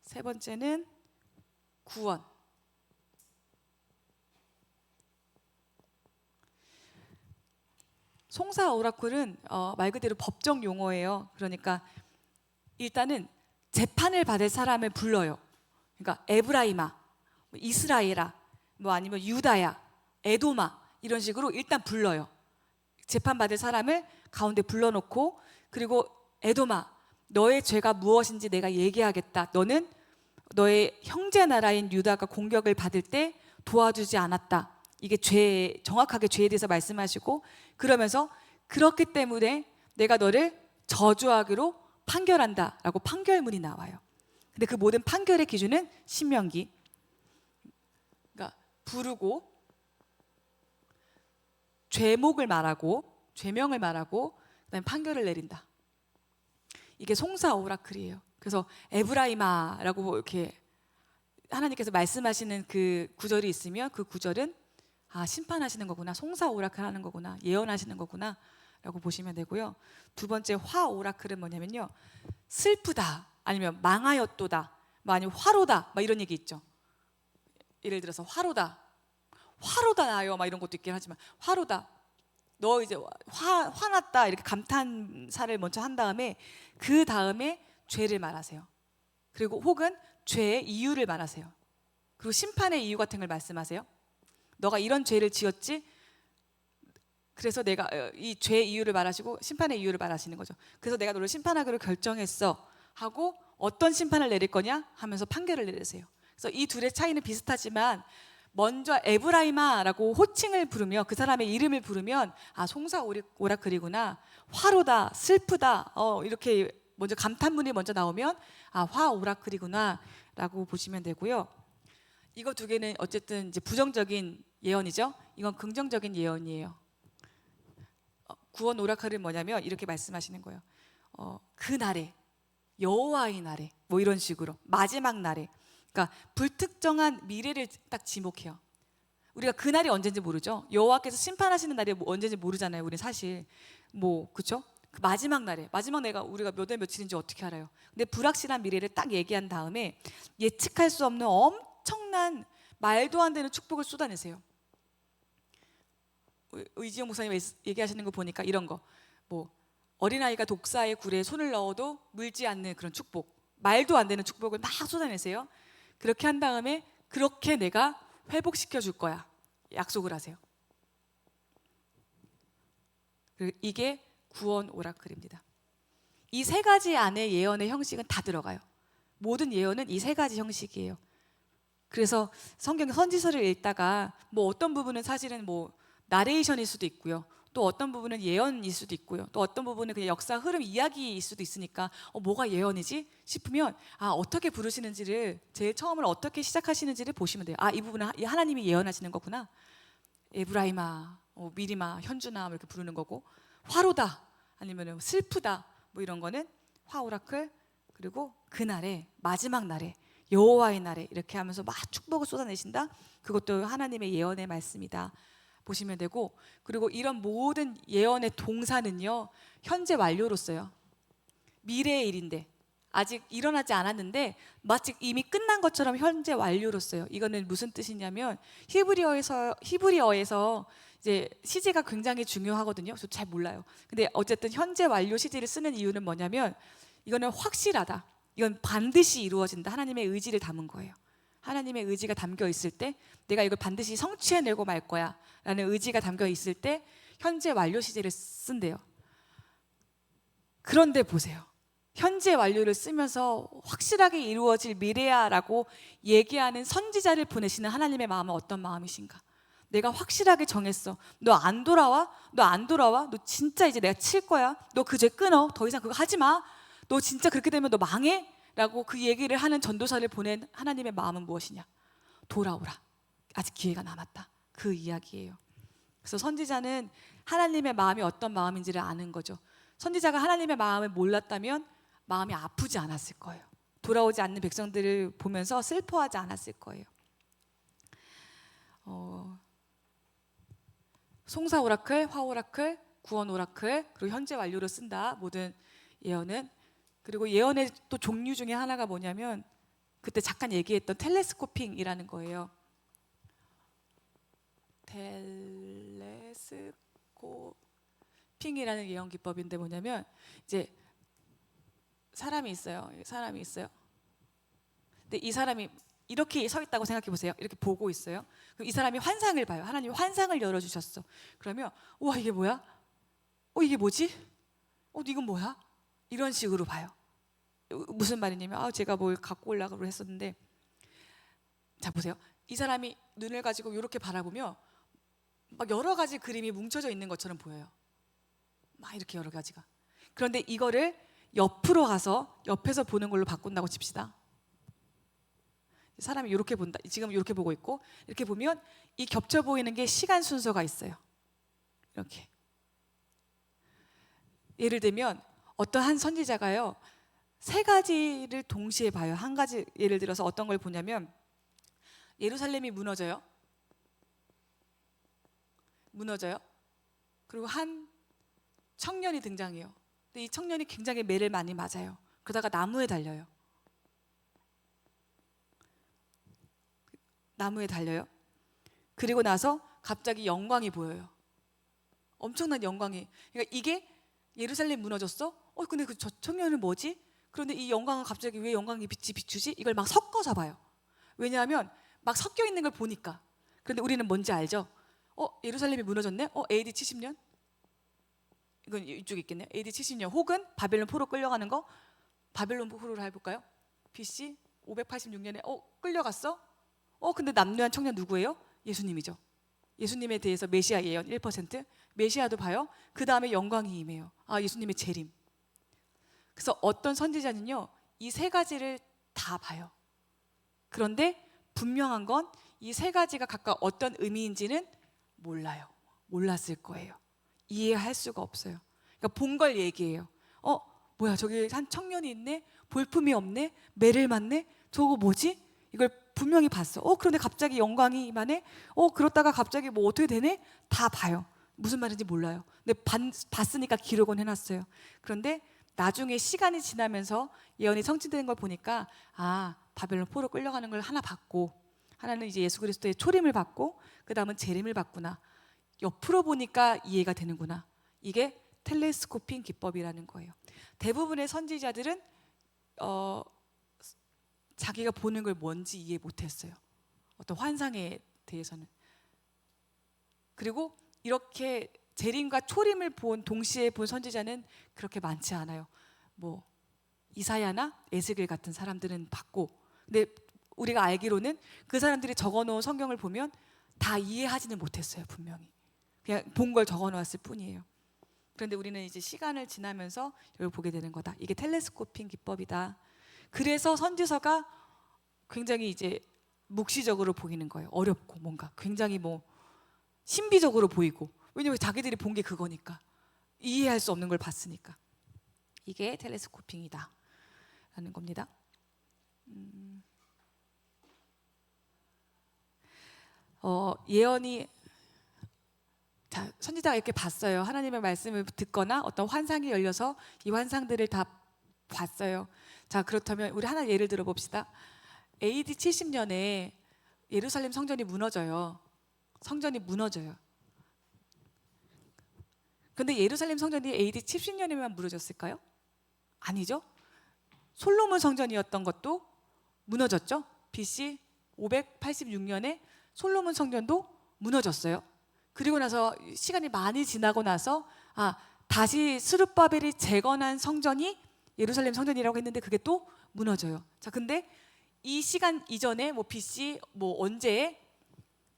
세 번째는 구원. 송사 오라클은 말 그대로 법정 용어예요. 그러니까 일단은 재판을 받을 사람을 불러요. 그러니까 에브라임아, 이스라엘아, 뭐 아니면 유다야, 에도마 이런 식으로 일단 불러요. 재판 받을 사람을 가운데 불러놓고, 그리고 에도마, 너의 죄가 무엇인지 내가 얘기하겠다. 너는 너의 형제 나라인 유다가 공격을 받을 때 도와주지 않았다. 이게 정확하게 죄에 대해서 말씀하시고, 그러면서 그렇기 때문에 내가 너를 저주하기로 판결한다 라고 판결문이 나와요. 근데 그 모든 판결의 기준은 신명기. 그러니까 부르고 죄목을 말하고 죄명을 말하고 그다음에 판결을 내린다. 이게 송사 오라클이에요. 그래서 에브라임아라고 이렇게 하나님께서 말씀하시는 그 구절이 있으면 그 구절은 심판하시는 거구나, 송사 오라클 하는 거구나, 예언하시는 거구나 라고 보시면 되고요. 두 번째 화 오라클은 뭐냐면요, 슬프다, 아니면 망하였도다, 뭐 아니면 화로다, 막 이런 얘기 있죠. 예를 들어서 화로다 나요, 막 이런 것도 있긴 하지만, 화로다, 너 이제 화났다, 이렇게 감탄사를 먼저 한 다음에 그 다음에 죄를 말하세요. 그리고 혹은 죄의 이유를 말하세요. 그리고 심판의 이유 같은 걸 말씀하세요. 너가 이런 죄를 지었지, 그래서 내가 이 죄의 이유를 말하시고 심판의 이유를 말하시는 거죠. 그래서 내가 너를 심판하기로 결정했어 하고, 어떤 심판을 내릴 거냐 하면서 판결을 내리세요. 그래서 이 둘의 차이는 비슷하지만, 먼저 에브라임아라고 호칭을 부르며 그 사람의 이름을 부르면 송사 오라클이구나, 화로다, 슬프다, 이렇게 먼저 감탄문이 먼저 나오면 화 오라클이구나 라고 보시면 되고요. 이거 두 개는 어쨌든 이제 부정적인 예언이죠. 이건 긍정적인 예언이에요. 구원 오라클은 뭐냐면 이렇게 말씀하시는 거예요. 그 날에, 여호와의 날에, 뭐 이런 식으로 마지막 날에. 그러니까 불특정한 미래를 딱 지목해요. 우리가 그 날이 언제인지 모르죠. 여호와께서 심판하시는 날이 언제인지 모르잖아요. 우리 사실 그렇죠? 그 마지막 날에, 마지막 내가 우리가 몇 월 며칠인지 어떻게 알아요? 근데 불확실한 미래를 딱 얘기한 다음에 예측할 수 없는 엄청난 말도 안 되는 축복을 쏟아내세요. 의지영 목사님 얘기하시는 거 보니까 이런 거, 뭐 어린아이가 독사의 굴에 손을 넣어도 물지 않는 그런 축복, 말도 안 되는 축복을 막 쏟아내세요. 그렇게 한 다음에 그렇게 내가 회복시켜 줄 거야 약속을 하세요. 이게 구원 오라클입니다. 이 세 가지 안에 예언의 형식은 다 들어가요. 모든 예언은 이 세 가지 형식이에요. 그래서 성경 선지서를 읽다가 뭐 어떤 부분은 사실은 뭐 나레이션일 수도 있고요, 또 어떤 부분은 예언일 수도 있고요, 또 어떤 부분은 그냥 역사 흐름 이야기일 수도 있으니까 뭐가 예언이지 싶으면 어떻게 부르시는지를, 제일 처음을 어떻게 시작하시는지를 보시면 돼요. 이 부분은 하나님이 예언하시는 거구나. 에브라임아, 미리마, 현주나 이렇게 부르는 거고, 화로다 아니면 슬프다 뭐 이런 거는 화 오라클, 그리고 그날에, 마지막 날에, 여호와의 날에 이렇게 하면서 막 축복을 쏟아내신다. 그것도 하나님의 예언의 말씀이다 보시면 되고, 그리고 이런 모든 예언의 동사는요 현재 완료로 써요. 미래의 일인데, 아직 일어나지 않았는데 마치 이미 끝난 것처럼 현재 완료로 써요. 이거는 무슨 뜻이냐면 히브리어에서 이제 시제가 굉장히 중요하거든요. 저 잘 몰라요. 근데 어쨌든 현재 완료 시제를 쓰는 이유는 뭐냐면, 이거는 확실하다, 이건 반드시 이루어진다, 하나님의 의지를 담은 거예요. 하나님의 의지가 담겨 있을 때, 내가 이걸 반드시 성취해내고 말 거야 라는 의지가 담겨 있을 때 현재 완료 시제를 쓴대요. 그런데 보세요, 현재 완료를 쓰면서 확실하게 이루어질 미래야라고 얘기하는 선지자를 보내시는 하나님의 마음은 어떤 마음이신가? 내가 확실하게 정했어. 너 안 돌아와? 너 진짜 이제 내가 칠 거야. 너 그 죄 끊어. 더 이상 그거 하지 마. 너 진짜 그렇게 되면 너 망해? 라고 그 얘기를 하는 전도사를 보낸 하나님의 마음은 무엇이냐? 돌아오라, 아직 기회가 남았다. 그 이야기예요. 그래서 선지자는 하나님의 마음이 어떤 마음인지를 아는 거죠. 선지자가 하나님의 마음을 몰랐다면 마음이 아프지 않았을 거예요. 돌아오지 않는 백성들을 보면서 슬퍼하지 않았을 거예요. 송사 오라클, 화 오라클, 구원 오라클, 그리고 현재 완료로 쓴다. 모든 예언은. 그리고 예언의 또 종류 중에 하나가 뭐냐면 그때 잠깐 얘기했던 텔레스코핑이라는 거예요. 텔레스코핑이라는 예언 기법인데 뭐냐면 이제 사람이 있어요. 근데 이 사람이 이렇게 서 있다고 생각해 보세요. 이렇게 보고 있어요. 그럼 이 사람이 환상을 봐요. 하나님이 환상을 열어주셨어. 그러면 우와 이게 뭐야? 이게 뭐지? 이건 뭐야? 이런 식으로 봐요. 무슨 말이냐면 제가 뭘 갖고 오려고 했었는데, 자 보세요. 이 사람이 눈을 가지고 이렇게 바라보며 막 여러 가지 그림이 뭉쳐져 있는 것처럼 보여요. 막 이렇게 여러 가지가. 그런데 이거를 옆으로 가서 옆에서 보는 걸로 바꾼다고 칩시다. 사람이 이렇게 본다. 지금 이렇게 보고 있고, 이렇게 보면 이 겹쳐 보이는 게 시간 순서가 있어요. 이렇게. 예를 들면 어떤 한 선지자가요, 세 가지를 동시에 봐요. 한 가지, 예를 들어서 어떤 걸 보냐면 예루살렘이 무너져요. 그리고 한 청년이 등장해요. 근데 이 청년이 굉장히 매를 많이 맞아요. 그러다가 나무에 달려요. 그리고 나서 갑자기 영광이 보여요. 엄청난 영광이. 그러니까 이게 예루살렘 무너졌어? 근데 저 청년은 뭐지? 그런데 이 영광은 갑자기 왜 영광이 빛이 비추지? 이걸 막 섞어서 봐요. 왜냐하면 막 섞여 있는 걸 보니까. 그런데 우리는 뭔지 알죠? 예루살렘이 무너졌네? AD 70년? 이건 이쪽에 있겠네요. AD 70년 혹은 바벨론 포로 끌려가는 거. 바벨론 포로를 해볼까요? BC 586년에 끌려갔어? 근데 남루한 청년 누구예요? 예수님이죠. 예수님에 대해서 메시아 예언 1%. 메시아도 봐요. 그 다음에 영광이 임해요. 예수님의 재림. 그래서 어떤 선지자는요, 이 세 가지를 다 봐요. 그런데 분명한 건 이 세 가지가 각각 어떤 의미인지는 몰라요. 몰랐을 거예요. 이해할 수가 없어요. 그러니까 본 걸 얘기해요. 뭐야, 저기 한 청년이 있네? 볼품이 없네? 매를 맞네? 저거 뭐지? 이걸 분명히 봤어. 그런데 갑자기 영광이 임하네? 그러다가 갑자기 뭐 어떻게 되네? 다 봐요. 무슨 말인지 몰라요. 근데 봤으니까 기록은 해놨어요. 그런데 나중에 시간이 지나면서 예언이 성취되는 걸 보니까 바벨론 포로 끌려가는 걸 하나 봤고, 하나는 이제 예수 그리스도의 초림을 받고, 그 다음은 재림을 받구나. 옆으로 보니까 이해가 되는구나. 이게 텔레스코핑 기법이라는 거예요. 대부분의 선지자들은 자기가 보는 걸 뭔지 이해 못했어요. 어떤 환상에 대해서는. 그리고 이렇게 재림과 초림을 동시에 본 선지자는 그렇게 많지 않아요. 뭐 이사야나 에스겔 같은 사람들은 봤고, 근데 우리가 알기로는 그 사람들이 적어놓은 성경을 보면 다 이해하지는 못했어요. 분명히 그냥 본 걸 적어놓았을 뿐이에요. 그런데 우리는 이제 시간을 지나면서 이걸 보게 되는 거다. 이게 텔레스코핑 기법이다. 그래서 선지서가 굉장히 이제 묵시적으로 보이는 거예요. 어렵고 뭔가 굉장히 신비적으로 보이고, 왜냐면 자기들이 본 게 그거니까, 이해할 수 없는 걸 봤으니까. 이게 텔레스코핑이다 라는 겁니다. 예언이, 자, 선지자가 이렇게 봤어요. 하나님의 말씀을 듣거나 어떤 환상이 열려서 이 환상들을 다 봤어요. 자, 그렇다면 우리 하나 예를 들어 봅시다. AD 70년에 예루살렘 성전이 무너져요. 근데 예루살렘 성전이 AD 70년에만 무너졌을까요? 아니죠. 솔로몬 성전이었던 것도 무너졌죠. BC 586년에 솔로몬 성전도 무너졌어요. 그리고 나서 시간이 많이 지나고 나서 다시 스룹바벨이 재건한 성전이 예루살렘 성전이라고 했는데 그게 또 무너져요. 자, 근데 이 시간 이전에 BC 언제에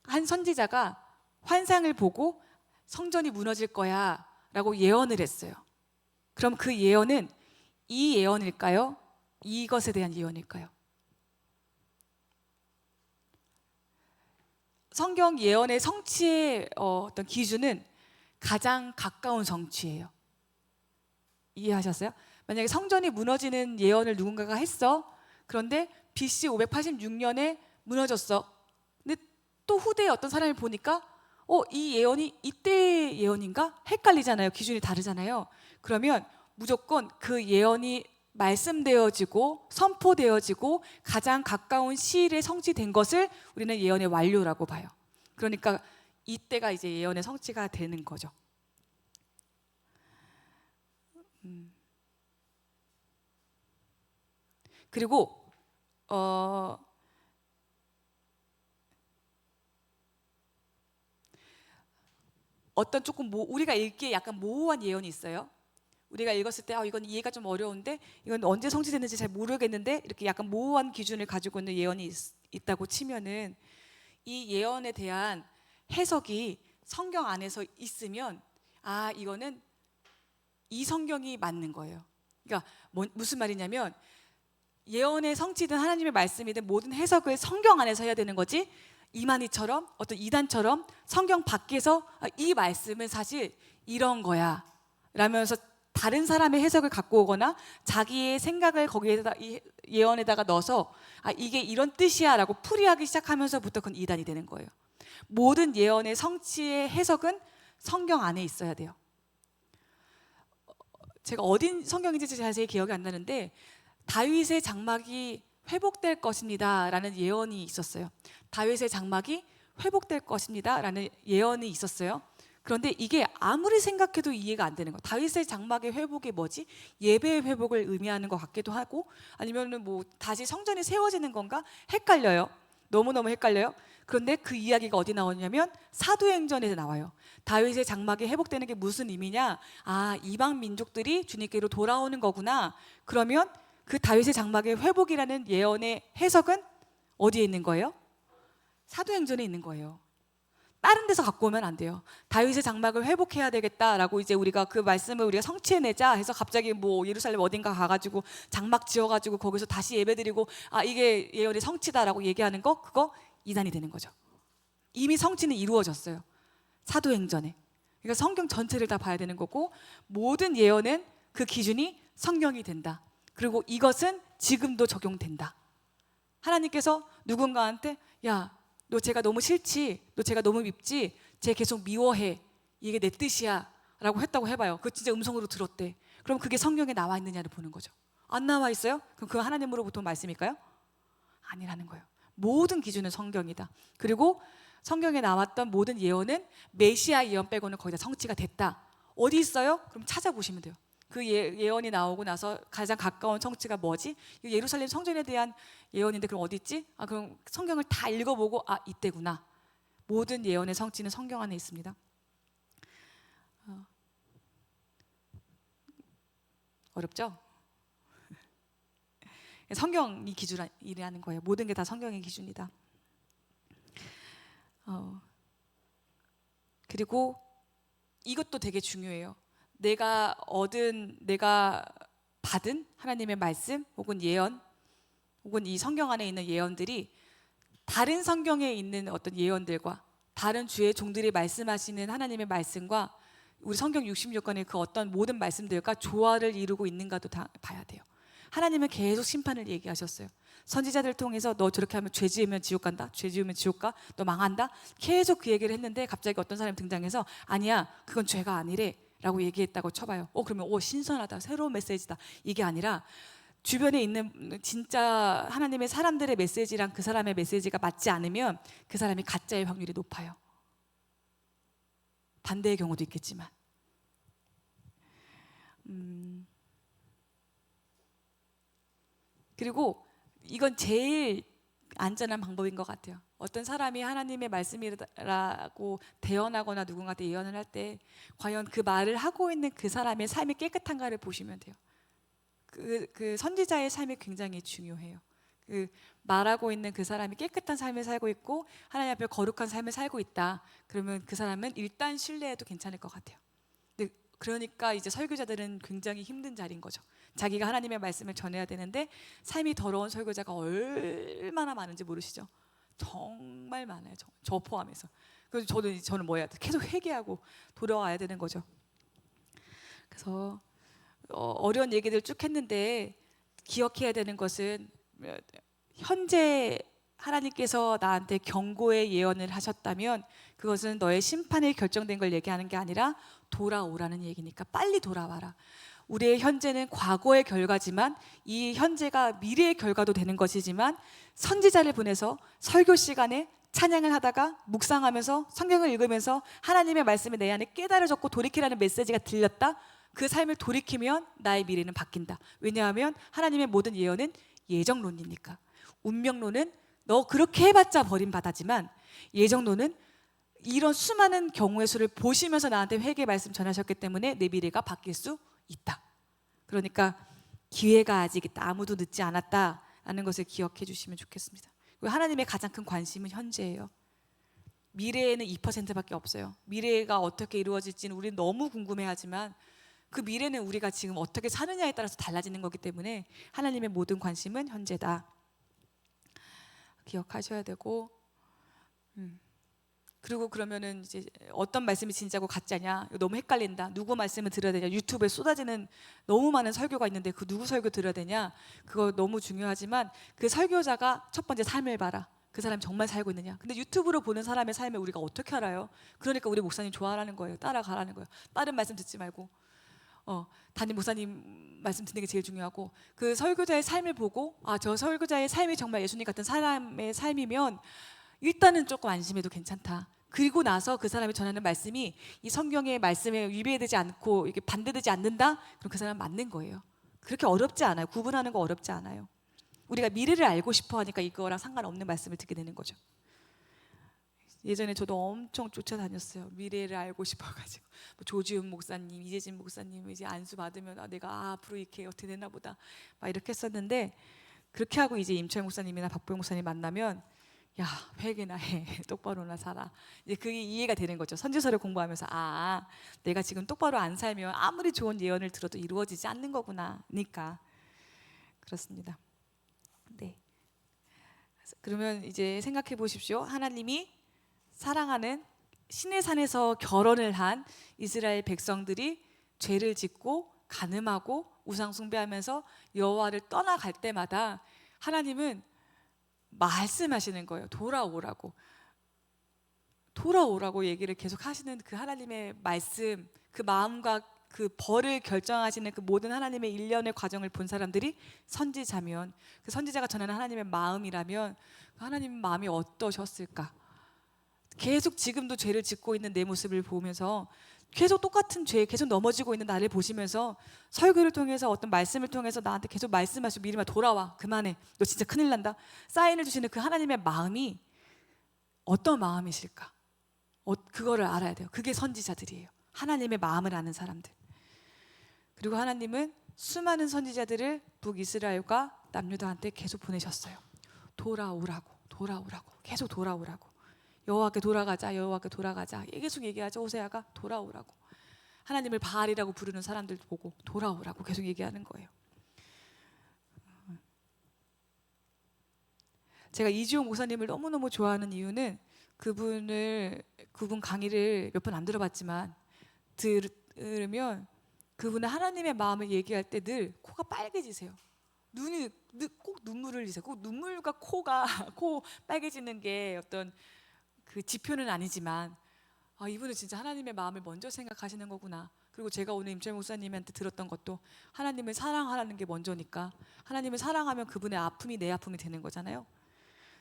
한 선지자가 환상을 보고 성전이 무너질 거야 라고 예언을 했어요. 그럼 그 예언은 이 예언일까요? 이것에 대한 예언일까요? 성경 예언의 성취의 어떤 기준은 가장 가까운 성취예요. 이해하셨어요? 만약에 성전이 무너지는 예언을 누군가가 했어. 그런데 BC 586년에 무너졌어. 근데 또 후대에 어떤 사람이 보니까 이 예언이 이때 예언인가? 헷갈리잖아요. 기준이 다르잖아요. 그러면 무조건 그 예언이 말씀되어지고 선포되어지고 가장 가까운 시일에 성취된 것을 우리는 예언의 완료라고 봐요. 그러니까 이때가 이제 예언의 성취가 되는 거죠. 그리고 어떤 조금 우리가 읽기에 약간 모호한 예언이 있어요. 우리가 읽었을 때 이건 이해가 좀 어려운데, 이건 언제 성취됐는지 잘 모르겠는데, 이렇게 약간 모호한 기준을 가지고 있는 예언이 있다고 치면은 이 예언에 대한 해석이 성경 안에서 있으면 이거는 이 성경이 맞는 거예요. 그러니까 무슨 말이냐면 예언의 성취든 하나님의 말씀이든 모든 해석을 성경 안에서 해야 되는 거지, 이만희처럼 어떤 이단처럼 성경 밖에서 이 말씀은 사실 이런 거야 라면서 다른 사람의 해석을 갖고 오거나 자기의 생각을 거기에다 이 예언에다가 넣어서 이게 이런 뜻이야 라고 풀이하기 시작하면서부터 그건 이단이 되는 거예요. 모든 예언의 성취의 해석은 성경 안에 있어야 돼요. 제가 어딘 성경인지 자세히 기억이 안 나는데 다윗의 장막이 회복될 것입니다 라는 예언이 있었어요. 다윗의 장막이 회복될 것입니다 라는 예언이 있었어요. 그런데 이게 아무리 생각해도 이해가 안 되는 거예요. 다윗의 장막의 회복이 뭐지? 예배의 회복을 의미하는 것 같기도 하고, 아니면은 뭐 다시 성전이 세워지는 건가? 헷갈려요. 너무너무 헷갈려요. 그런데 그 이야기가 어디 나오냐면 사도행전에 나와요. 다윗의 장막이 회복되는 게 무슨 의미냐? 이방 민족들이 주님께로 돌아오는 거구나. 그러면 그 다윗의 장막의 회복이라는 예언의 해석은 어디에 있는 거예요? 사도행전에 있는 거예요. 다른 데서 갖고 오면 안 돼요. 다윗의 장막을 회복해야 되겠다라고 이제 우리가 그 말씀을 우리가 성취해내자 해서 갑자기 뭐 예루살렘 어딘가 가가지고 장막 지어가지고 거기서 다시 예배드리고 이게 예언의 성취다라고 얘기하는 거, 그거 이단이 되는 거죠. 이미 성취는 이루어졌어요. 사도행전에. 그러니까 성경 전체를 다 봐야 되는 거고, 모든 예언은 그 기준이 성경이 된다. 그리고 이것은 지금도 적용된다. 하나님께서 누군가한테 너 제가 너무 싫지? 너 제가 너무 밉지? 쟤 계속 미워해. 이게 내 뜻이야 라고 했다고 해봐요. 그거 진짜 음성으로 들었대. 그럼 그게 성경에 나와 있느냐를 보는 거죠. 안 나와 있어요? 그럼 그거 하나님으로부터 말씀일까요? 아니라는 거예요. 모든 기준은 성경이다. 그리고 성경에 나왔던 모든 예언은 메시아 예언 빼고는 거의 다 성취가 됐다. 어디 있어요? 그럼 찾아보시면 돼요. 그 예언이 나오고 나서 가장 가까운 성취가 뭐지? 예루살렘 성전에 대한 예언인데 그럼 어디 있지? 그럼 성경을 다 읽어보고 이때구나. 모든 예언의 성취는 성경 안에 있습니다. 어렵죠? 성경이 기준이라는 거예요. 모든 게 다 성경의 기준이다. 그리고 이것도 되게 중요해요. 내가 받은 하나님의 말씀 혹은 예언 혹은 이 성경 안에 있는 예언들이 다른 성경에 있는 어떤 예언들과 다른 주의 종들이 말씀하시는 하나님의 말씀과 우리 성경 66권의 그 어떤 모든 말씀들과 조화를 이루고 있는가도 다 봐야 돼요. 하나님은 계속 심판을 얘기하셨어요. 선지자들 통해서 너 저렇게 하면 죄 지으면 지옥 간다. 죄 지으면 지옥 가. 너 망한다. 계속 그 얘기를 했는데 갑자기 어떤 사람이 등장해서 아니야, 그건 죄가 아니래 라고 얘기했다고 쳐봐요. 그러면 신선하다. 새로운 메시지다. 이게 아니라 주변에 있는 진짜 하나님의 사람들의 메시지랑 그 사람의 메시지가 맞지 않으면 그 사람이 가짜일 확률이 높아요. 반대의 경우도 있겠지만. 그리고 이건 제일 안전한 방법인 것 같아요. 어떤 사람이 하나님의 말씀이라고 대언하거나 누군가한테 예언을 할 때 과연 그 말을 하고 있는 그 사람의 삶이 깨끗한가를 보시면 돼요. 그 선지자의 삶이 굉장히 중요해요. 그 말하고 있는 그 사람이 깨끗한 삶을 살고 있고 하나님 앞에 거룩한 삶을 살고 있다. 그러면 그 사람은 일단 신뢰해도 괜찮을 것 같아요. 근데 그러니까 이제 설교자들은 굉장히 힘든 자리인 거죠. 자기가 하나님의 말씀을 전해야 되는데 삶이 더러운 설교자가 얼마나 많은지 모르시죠? 정말 많아요. 저 포함해서. 그래서 저는 뭐 해야 돼? 계속 회개하고 돌아와야 되는 거죠. 그래서 어려운 얘기들 쭉 했는데 기억해야 되는 것은 현재 하나님께서 나한테 경고의 예언을 하셨다면 그것은 너의 심판이 결정된 걸 얘기하는 게 아니라 돌아오라는 얘기니까 빨리 돌아와라. 우리의 현재는 과거의 결과지만 이 현재가 미래의 결과도 되는 것이지만 선지자를 보내서 설교 시간에 찬양을 하다가 묵상하면서 성경을 읽으면서 하나님의 말씀이 내 안에 깨달아졌고 돌이키라는 메시지가 들렸다. 그 삶을 돌이키면 나의 미래는 바뀐다. 왜냐하면 하나님의 모든 예언은 예정론이니까. 운명론은 너 그렇게 해봤자 버림받았지만 예정론은 이런 수많은 경우의 수를 보시면서 나한테 회개 말씀 전하셨기 때문에 내 미래가 바뀔 수 있다. 그러니까 기회가 아직 있다. 아무도 늦지 않았다라는 것을 기억해 주시면 좋겠습니다. 그리고 하나님의 가장 큰 관심은 현재예요. 미래에는 2%밖에 없어요. 미래가 어떻게 이루어질지는 우리는 너무 궁금해하지만 그 미래는 우리가 지금 어떻게 사느냐에 따라서 달라지는 거기 때문에 하나님의 모든 관심은 현재다. 기억하셔야 되고 그리고 그러면은 이제 어떤 말씀이 진짜고 가짜냐 너무 헷갈린다. 누구 말씀을 들어야 되냐. 유튜브에 쏟아지는 너무 많은 설교가 있는데 그 누구 설교 들어야 되냐. 그거 너무 중요하지만 그 설교자가 첫 번째 삶을 봐라. 그 사람이 정말 살고 있느냐. 근데 유튜브로 보는 사람의 삶을 우리가 어떻게 알아요? 그러니까 우리 목사님 좋아하라는 거예요. 따라가라는 거예요. 다른 말씀 듣지 말고 담임 목사님 말씀 듣는 게 제일 중요하고 그 설교자의 삶을 보고 저 설교자의 삶이 정말 예수님 같은 사람의 삶이면 일단은 조금 안심해도 괜찮다. 그리고 나서 그 사람이 전하는 말씀이 이 성경의 말씀에 위배되지 않고 이게 반대되지 않는다? 그럼 그 사람 맞는 거예요. 그렇게 어렵지 않아요. 구분하는 거 어렵지 않아요. 우리가 미래를 알고 싶어 하니까 이거랑 상관없는 말씀을 듣게 되는 거죠. 예전에 저도 엄청 쫓아다녔어요. 미래를 알고 싶어가지고 조지훈 목사님, 이재진 목사님 이제 안수 받으면 내가 앞으로 이렇게 어떻게 되나 보다 막 이렇게 했었는데 그렇게 하고 이제 임철 목사님이나 박보영 목사님 만나면 야 회개나 해 똑바로나 살아 이제 그게 이해가 되는 거죠. 선지서를 공부하면서 내가 지금 똑바로 안 살면 아무리 좋은 예언을 들어도 이루어지지 않는 거구나니까 그렇습니다. 네. 그러면 이제 생각해 보십시오. 하나님이 사랑하는 시내산에서 결혼을 한 이스라엘 백성들이 죄를 짓고 간음하고 우상 숭배하면서 여호와를 떠나갈 때마다 하나님은 말씀하시는 거예요. 돌아오라고 얘기를 계속 하시는 그 하나님의 말씀, 그 마음과 그 벌을 결정하시는 그 모든 하나님의 일련의 과정을 본 사람들이 선지자면 그 선지자가 전하는 하나님의 마음이라면 그 하나님의 마음이 어떠셨을까? 계속 지금도 죄를 짓고 있는 내 모습을 보면서 계속 똑같은 죄에 계속 넘어지고 있는 나를 보시면서 설교를 통해서 어떤 말씀을 통해서 나한테 계속 말씀하시고 미리마 돌아와 그만해 너 진짜 큰일 난다 사인을 주시는 그 하나님의 마음이 어떤 마음이실까? 그거를 알아야 돼요. 그게 선지자들이에요. 하나님의 마음을 아는 사람들. 그리고 하나님은 수많은 선지자들을 북이스라엘과 남유다한테 계속 보내셨어요. 돌아오라고 계속 돌아오라고 여호와께 돌아가자 계속 얘기하죠. 호세아가 돌아오라고 하나님을 바알이라고 부르는 사람들 보고 돌아오라고 계속 얘기하는 거예요. 제가 이주용 목사님을 너무너무 좋아하는 이유는 그분 강의를 몇 번 안 들어봤지만 들으면 그분은 하나님의 마음을 얘기할 때 늘 코가 빨개지세요. 눈이 꼭 눈물을 흘리세요. 꼭 눈물과 코 빨개지는 게 어떤 그 지표는 아니지만 이분은 진짜 하나님의 마음을 먼저 생각하시는 거구나. 그리고 제가 오늘 임철 목사님한테 들었던 것도 하나님을 사랑하라는 게 먼저니까 하나님을 사랑하면 그분의 아픔이 내 아픔이 되는 거잖아요.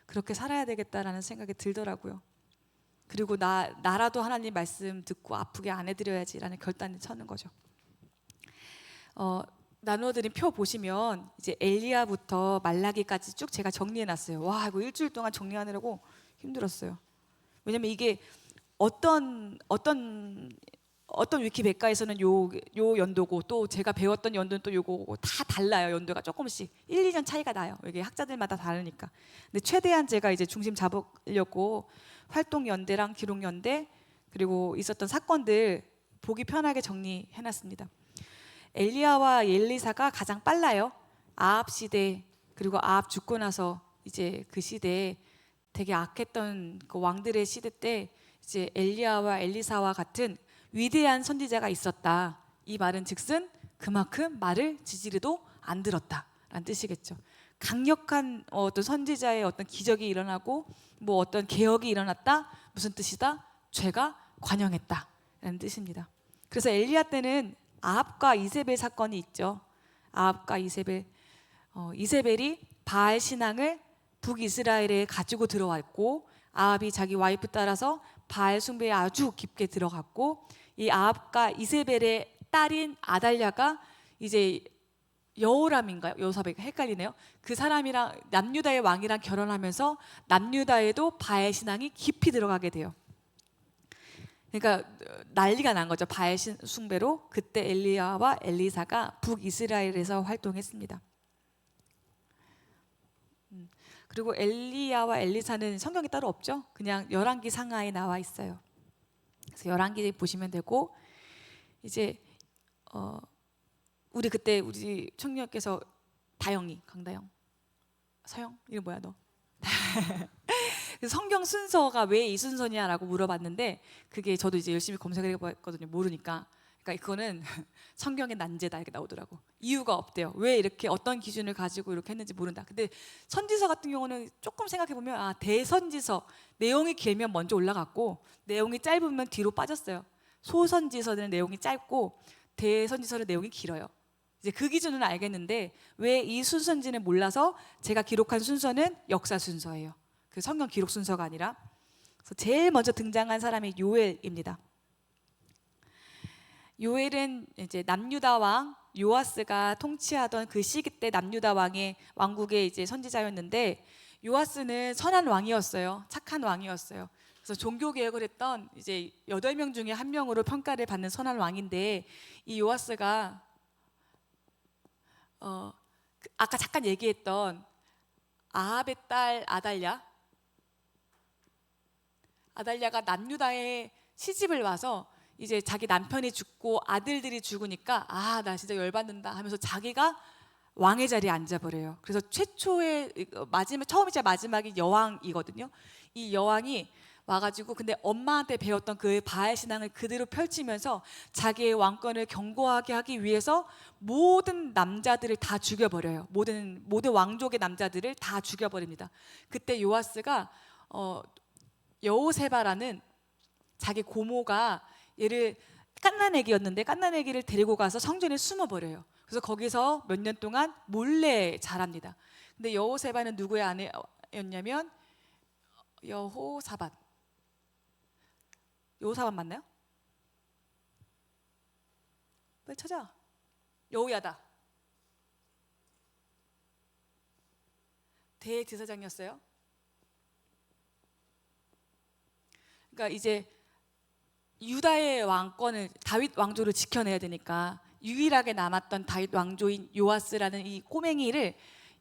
그렇게 살아야 되겠다라는 생각이 들더라고요. 그리고 나라도 하나님 말씀 듣고 아프게 안 해드려야지라는 결단을 쳐는 거죠. 나누어드린 표 보시면 이제 엘리야부터 말라기까지 쭉 제가 정리해놨어요. 와 이거 일주일 동안 정리하느라고 힘들었어요. 왜냐면 이게 어떤 위키백과에서는 요 연도고 또 제가 배웠던 연도는 또 요거고 다 달라요. 연도가 조금씩 1, 2년 차이가 나요. 이게 학자들마다 다르니까. 근데 최대한 제가 이제 중심 잡으려고 활동 연대랑 기록 연대 그리고 있었던 사건들 보기 편하게 정리해놨습니다. 엘리야와 엘리사가 가장 빨라요. 아합 시대 그리고 아합 죽고 나서 이제 그 시대에 되게 악했던 그 왕들의 시대 때 이제 엘리야와 엘리사와 같은 위대한 선지자가 있었다. 이 말은 즉슨 그만큼 말을 지지리도 안 들었다라는 뜻이겠죠. 강력한 어떤 선지자의 어떤 기적이 일어나고 뭐 어떤 개혁이 일어났다. 무슨 뜻이다? 죄가 관영했다라는 뜻입니다. 그래서 엘리야 때는 아합과 이세벨 사건이 있죠. 아합과 이세벨, 이세벨이 바알 신앙을 북이스라엘에 가지고 들어왔고, 아합이 자기 와이프 따라서 바알 숭배에 아주 깊게 들어갔고, 이 아합과 이세벨의 딸인 아달랴가 이제 여호람인가요? 여호사벳 헷갈리네요. 그 사람이랑 남유다의 왕이랑 결혼하면서 남유다에도 바알 신앙이 깊이 들어가게 돼요. 그러니까 난리가 난 거죠. 바알 숭배로. 그때 엘리야와 엘리사가 북이스라엘에서 활동했습니다. 그리고 엘리야와 엘리사는 성경에 따로 없죠. 그냥 열왕기 상하에 나와 있어요. 그래서 열왕기 보시면 되고, 이제 우리 그때 우리 청년께서 다영이, 강다영, 서영 이름 뭐야 너? 성경 순서가 왜 이 순서냐라고 물어봤는데, 그게 저도 이제 열심히 검색을 해봤거든요. 모르니까. 그러니까 그거는 성경의 난제다 이렇게 나오더라고. 이유가 없대요. 왜 이렇게 어떤 기준을 가지고 이렇게 했는지 모른다. 근데 선지서 같은 경우는 조금 생각해 보면 대선지서 내용이 길면 먼저 올라갔고 내용이 짧으면 뒤로 빠졌어요. 소선지서는 내용이 짧고 대선지서는 내용이 길어요. 이제 그 기준은 알겠는데 왜 이 순서인지는 몰라서 제가 기록한 순서는 역사 순서예요. 그 성경 기록 순서가 아니라. 그래서 제일 먼저 등장한 사람이 요엘입니다. 요엘은 이제 남유다 왕 요아스가 통치하던 그 시기 때 남유다 왕의 왕국의 이제 선지자였는데, 요아스는 선한 왕이었어요. 착한 왕이었어요. 그래서 종교 개혁을 했던 이제 8명 중에 1명으로 평가를 받는 선한 왕인데, 이 요아스가 아까 잠깐 얘기했던 아합의 딸 아달랴가 남유다에 시집을 와서 이제 자기 남편이 죽고 아들들이 죽으니까 나 진짜 열받는다 하면서 자기가 왕의 자리에 앉아버려요. 그래서 최초의 처음이자 마지막이 여왕이거든요. 이 여왕이 와가지고 근데 엄마한테 배웠던 그 바알 신앙을 그대로 펼치면서 자기의 왕권을 견고하게 하기 위해서 모든 남자들을 다 죽여버려요. 모든 왕족의 남자들을 다 죽여버립니다. 그때 요아스가 여호세바라는 자기 고모가 얘를 갓난아기였는데 갓난아기를 데리고 가서 성전에 숨어버려요. 그래서 거기서 몇 년 동안 몰래 자랍니다. 근데 여호세바는 누구의 아내였냐면 여호사밧 맞나요? 빨리 찾아. 여호야다 대제사장이었어요. 그러니까 이제 유다의 왕권을 다윗 왕조를 지켜내야 되니까 유일하게 남았던 다윗 왕조인 요아스라는 이 꼬맹이를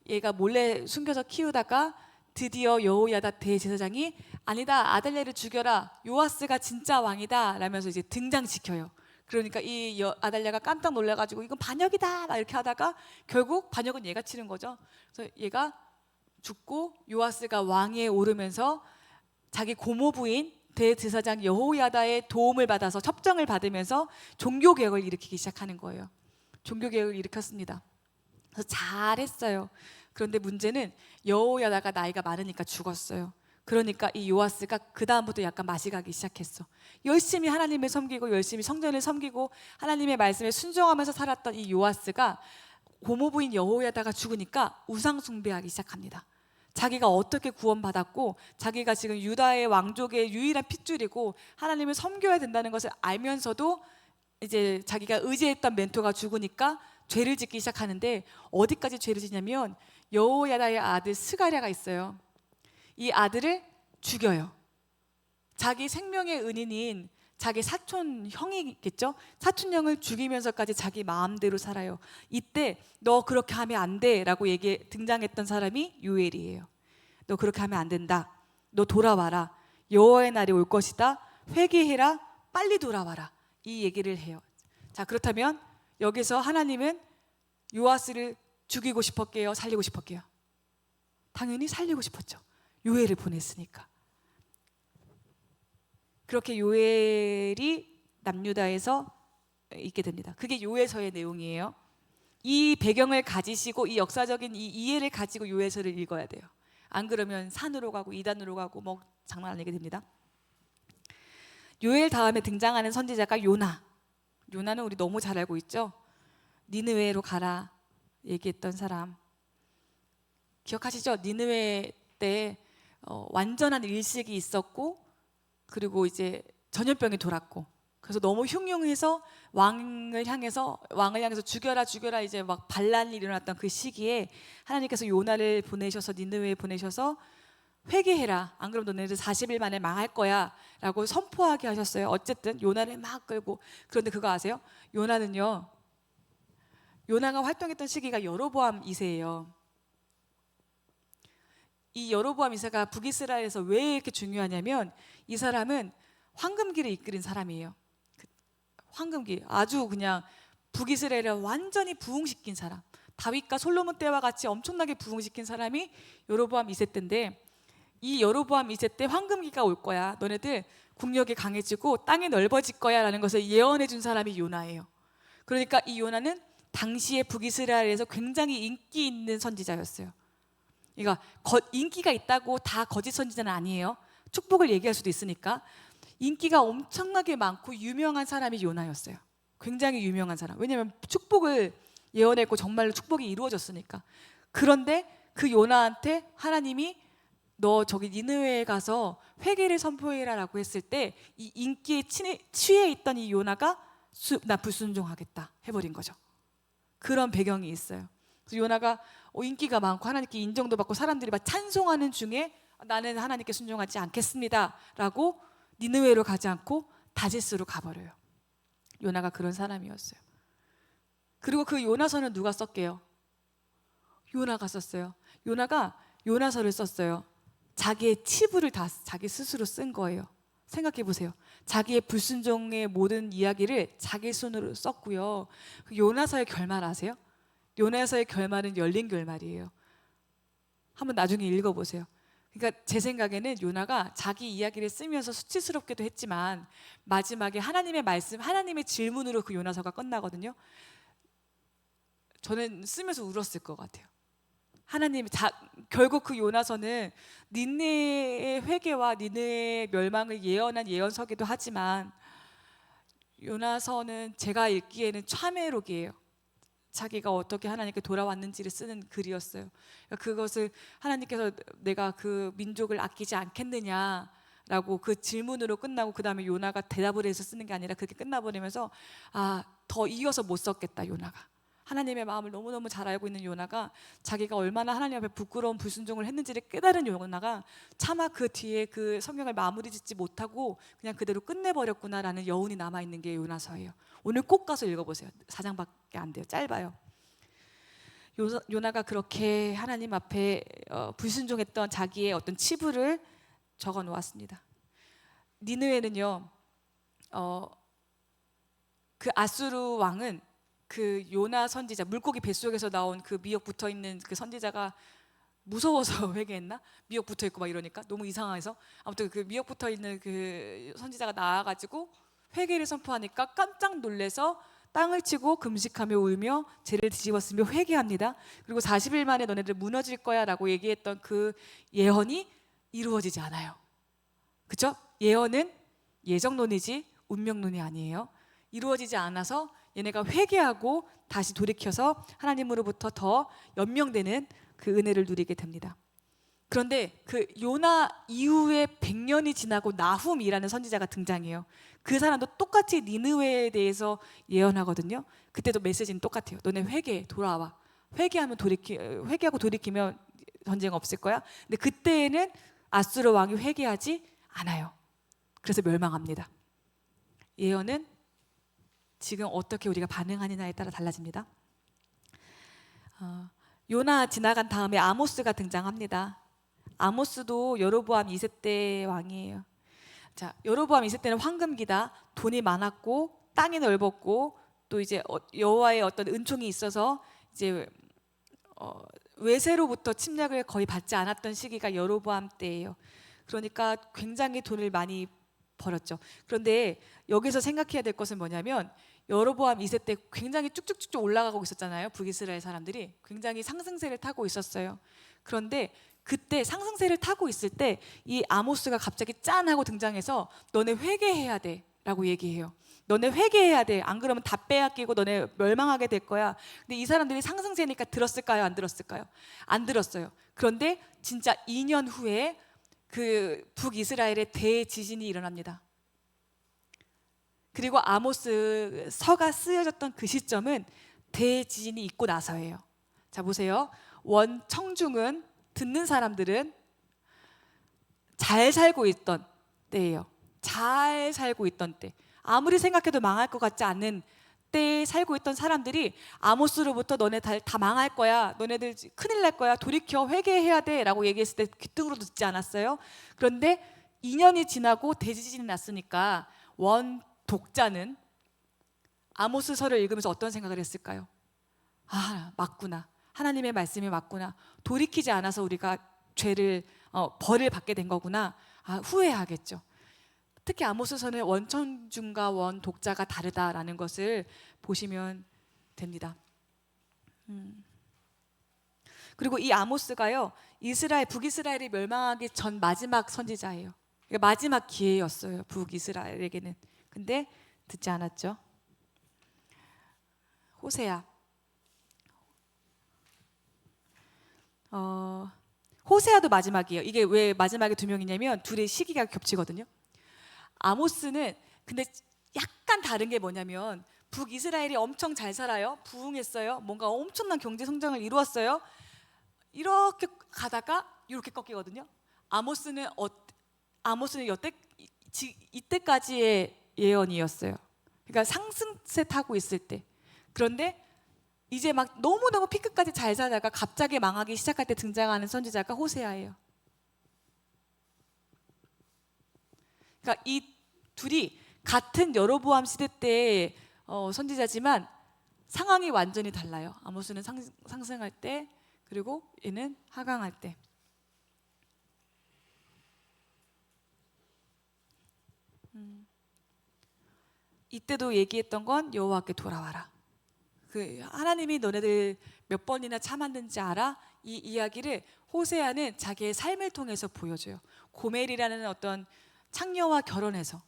얘가 몰래 숨겨서 키우다가 드디어 여호야다 대제사장이 아니다, 아달랴를 죽여라, 요아스가 진짜 왕이다 라면서 이제 등장시켜요. 그러니까 이 아달랴가 깜짝 놀라가지고 이건 반역이다 막 이렇게 하다가 결국 반역은 얘가 치른 거죠. 그래서 얘가 죽고 요아스가 왕위에 오르면서 자기 고모 부인 대제사장 여호야다의 도움을 받아서 첩정을 받으면서 종교개혁을 일으키기 시작하는 거예요. 종교개혁을 일으켰습니다. 그래서 잘했어요. 그런데 문제는 여호야다가 나이가 많으니까 죽었어요. 그러니까 이 요아스가 그 다음부터 약간 맛이 가기 시작했어. 열심히 하나님을 섬기고 열심히 성전을 섬기고 하나님의 말씀에 순종하면서 살았던 이 요아스가 고모부인 여호야다가 죽으니까 우상 숭배하기 시작합니다. 자기가 어떻게 구원받았고 자기가 지금 유다의 왕족의 유일한 핏줄이고 하나님을 섬겨야 된다는 것을 알면서도 이제 자기가 의지했던 멘토가 죽으니까 죄를 짓기 시작하는데, 어디까지 죄를 짓냐면 여호야다의 아들 스가랴가 있어요. 이 아들을 죽여요. 자기 생명의 은인인 자기 사촌 형이겠죠? 사촌 형을 죽이면서까지 자기 마음대로 살아요. 이때 너 그렇게 하면 안 돼 라고 등장했던 사람이 요엘이에요. 너 그렇게 하면 안 된다. 너 돌아와라. 여호와의 날이 올 것이다. 회개해라. 빨리 돌아와라. 이 얘기를 해요. 자, 그렇다면 여기서 하나님은 요아스를 죽이고 싶었게요? 살리고 싶었게요? 당연히 살리고 싶었죠. 요엘을 보냈으니까. 그렇게 요엘이 남유다에서 있게 됩니다. 그게 요엘서의 내용이에요. 이 배경을 가지시고 이 역사적인 이 이해를 가지고 요엘서를 읽어야 돼요. 안 그러면 산으로 가고 이단으로 가고 뭐 장난 아니게 됩니다. 요엘 다음에 등장하는 선지자가 요나. 요나는 우리 너무 잘 알고 있죠. 니느웨로 가라 얘기했던 사람. 기억하시죠? 니느웨 때 완전한 일식이 있었고, 그리고 이제 전염병이 돌았고, 그래서 너무 흉흉해서 왕을 향해서 죽여라 죽여라 이제 막 반란이 일어났던 그 시기에 하나님께서 요나를 보내셔서 니느웨에 보내셔서 회개해라, 안 그러면 너네들 40일 만에 망할 거야 라고 선포하게 하셨어요. 어쨌든 요나를 막 끌고. 그런데 그거 아세요? 요나가 활동했던 시기가 여로보암 2세예요. 이 여로보암 2세가 북이스라엘에서 왜 이렇게 중요하냐면, 이 사람은 황금기를 이끌인 사람이에요. 황금기, 아주 그냥 북이스라엘을 완전히 부흥시킨 사람, 다윗과 솔로몬 때와 같이 엄청나게 부흥시킨 사람이 여로보암 2세 때인데, 이 여로보암 2세 때 황금기가 올 거야, 너네들 국력이 강해지고 땅이 넓어질 거야 라는 것을 예언해 준 사람이 요나예요. 그러니까 이 요나는 당시에 북이스라엘에서 굉장히 인기 있는 선지자였어요. 그러니까 인기가 있다고 다 거짓 선지자는 아니에요. 축복을 얘기할 수도 있으니까. 인기가 엄청나게 많고 유명한 사람이 요나였어요. 굉장히 유명한 사람. 왜냐하면 축복을 예언했고 정말로 축복이 이루어졌으니까. 그런데 그 요나한테 하나님이 너 저기 니느웨에 가서 회개를 선포해라 라고 했을 때, 이 인기에 취해 있던 이 요나가 나 불순종하겠다 해버린 거죠. 그런 배경이 있어요. 그래서 요나가 인기가 많고 하나님께 인정도 받고 사람들이 막 찬송하는 중에 나는 하나님께 순종하지 않겠습니다 라고 니느웨로 가지 않고 다제스로 가버려요. 요나가 그런 사람이었어요. 그리고 그 요나서는 누가 썼게요? 요나가 썼어요. 요나가 요나서를 썼어요. 자기의 치부를 다 자기 스스로 쓴 거예요. 생각해 보세요. 자기의 불순종의 모든 이야기를 자기 손으로 썼고요. 그 요나서의 결말 아세요? 요나서의 결말은 열린 결말이에요. 한번 나중에 읽어보세요. 그러니까 제 생각에는 요나가 자기 이야기를 쓰면서 수치스럽게도 했지만 마지막에 하나님의 말씀, 하나님의 질문으로 그 요나서가 끝나거든요. 저는 쓰면서 울었을 것 같아요. 결국 그 요나서는 니느웨의 회개와 니느웨의 멸망을 예언한 예언서기도 하지만, 요나서는 제가 읽기에는 참회록이에요. 자기가 어떻게 하나님께 돌아왔는지를 쓰는 글이었어요. 그것을 하나님께서 내가 그 민족을 아끼지 않겠느냐라고 그 질문으로 끝나고, 그 다음에 요나가 대답을 해서 쓰는 게 아니라 그렇게 끝나버리면서 더 이어서 못 썼겠다. 요나가 하나님의 마음을 너무너무 잘 알고 있는 요나가, 자기가 얼마나 하나님 앞에 부끄러운 불순종을 했는지를 깨달은 요나가 차마 그 뒤에 그 성경을 마무리 짓지 못하고 그냥 그대로 끝내버렸구나라는 여운이 남아있는 게 요나서예요. 오늘 꼭 가서 읽어보세요. 4장밖에 안 돼요. 짧아요. 요나가 그렇게 하나님 앞에 불순종했던 자기의 어떤 치부를 적어 놓았습니다. 니느웨는요, 그 아수르 왕은 그 요나 선지자, 물고기 뱃속에서 나온 그 미역 붙어있는 그 선지자가 무서워서 회개했나? 미역 붙어있고 막 이러니까 너무 이상해서, 아무튼 그 미역 붙어있는 그 선지자가 나와가지고 회개를 선포하니까 깜짝 놀래서 땅을 치고 금식하며 울며 죄를 뒤집었으며 회개합니다. 그리고 40일 만에 너네들 무너질 거야 라고 얘기했던 그 예언이 이루어지지 않아요. 그쵸? 예언은 예정론이지 운명론이 아니에요. 이루어지지 않아서 얘네가 회개하고 다시 돌이켜서 하나님으로부터 더 연명되는 그 은혜를 누리게 됩니다. 그런데 그 요나 이후에 100년이 지나고 나훔이라는 선지자가 등장해요. 그 사람도 똑같이 니느웨에 대해서 예언하거든요. 그때도 메시지는 똑같아요. 너네 회개, 돌아와. 회개하고 돌이키면 전쟁 없을 거야. 근데 그때에는 아수르 왕이 회개하지 않아요. 그래서 멸망합니다. 예언은 지금 어떻게 우리가 반응하느냐에 따라 달라집니다. 요나 지나간 다음에 아모스가 등장합니다. 아모스도 여로보암 2세 때 왕이에요. 자, 여로보암 2세 때는 황금기다. 돈이 많았고 땅이 넓었고 또 이제 여호와의 어떤 은총이 있어서 이제 외세로부터 침략을 거의 받지 않았던 시기가 여로보암 때예요. 그러니까 굉장히 돈을 많이 벌었죠. 그런데 여기서 생각해야 될 것은 뭐냐면 여로보암 2세 때 굉장히 쭉쭉쭉쭉 올라가고 있었잖아요. 북이스라엘 사람들이 굉장히 상승세를 타고 있었어요. 그런데 그때 상승세를 타고 있을 때 이 아모스가 갑자기 짠 하고 등장해서 너네 회개해야 돼 라고 얘기해요. 너네 회개해야 돼. 안 그러면 다 빼앗기고 너네 멸망하게 될 거야. 근데 이 사람들이 상승세니까 들었을까요? 안 들었을까요? 안 들었어요. 그런데 진짜 2년 후에 그 북이스라엘의 대지진이 일어납니다. 그리고 아모스 서가 쓰여졌던 그 시점은 대지진이 있고 나서예요. 자, 보세요. 원청중은, 듣는 사람들은 잘 살고 있던 때예요. 잘 살고 있던 때. 아무리 생각해도 망할 것 같지 않는 때에 살고 있던 사람들이 아모스로부터 너네 다 망할 거야, 너네들 큰일 날 거야, 돌이켜 회개해야 돼 라고 얘기했을 때 귀등으로 듣지 않았어요? 그런데 2년이 지나고 대지진이 났으니까 원 독자는 아모스서를 읽으면서 어떤 생각을 했을까요? 아, 맞구나. 하나님의 말씀이 맞구나. 돌이키지 않아서 우리가 죄를 벌을 받게 된 거구나. 아, 후회하겠죠. 특히 아모스서는 원청중과 원독자가 다르다라는 것을 보시면 됩니다. 그리고 이 아모스가요, 북이스라엘이 멸망하기 전 마지막 선지자예요. 그러니까 마지막 기회였어요, 북이스라엘에게는. 근데 듣지 않았죠. 호세아. 호세아도 마지막이에요. 이게 왜 마지막에 두 명이냐면 둘의 시기가 겹치거든요. 아모스는 근데 약간 다른 게 뭐냐면 북이스라엘이 엄청 잘 살아요. 부흥했어요. 뭔가 엄청난 경제 성장을 이루었어요. 이렇게 가다가 이렇게 꺾이거든요. 아모스는 이때까지의 예언이었어요. 그러니까 상승세 타고 있을 때. 그런데 이제 막 너무너무 피크까지 잘 살다가 갑자기 망하기 시작할 때 등장하는 선지자가 호세아예요. 그러니까 이 둘이 같은 여로보암 시대 때의 선지자지만 상황이 완전히 달라요. 아모스는 상승할 때, 그리고 얘는 하강할 때. 이때도 얘기했던 건 여호와께 돌아와라. 그 하나님이 너네들 몇 번이나 참았는지 알아? 이 이야기를 호세아는 자기의 삶을 통해서 보여줘요. 고멜이라는 어떤 창녀와 결혼해서,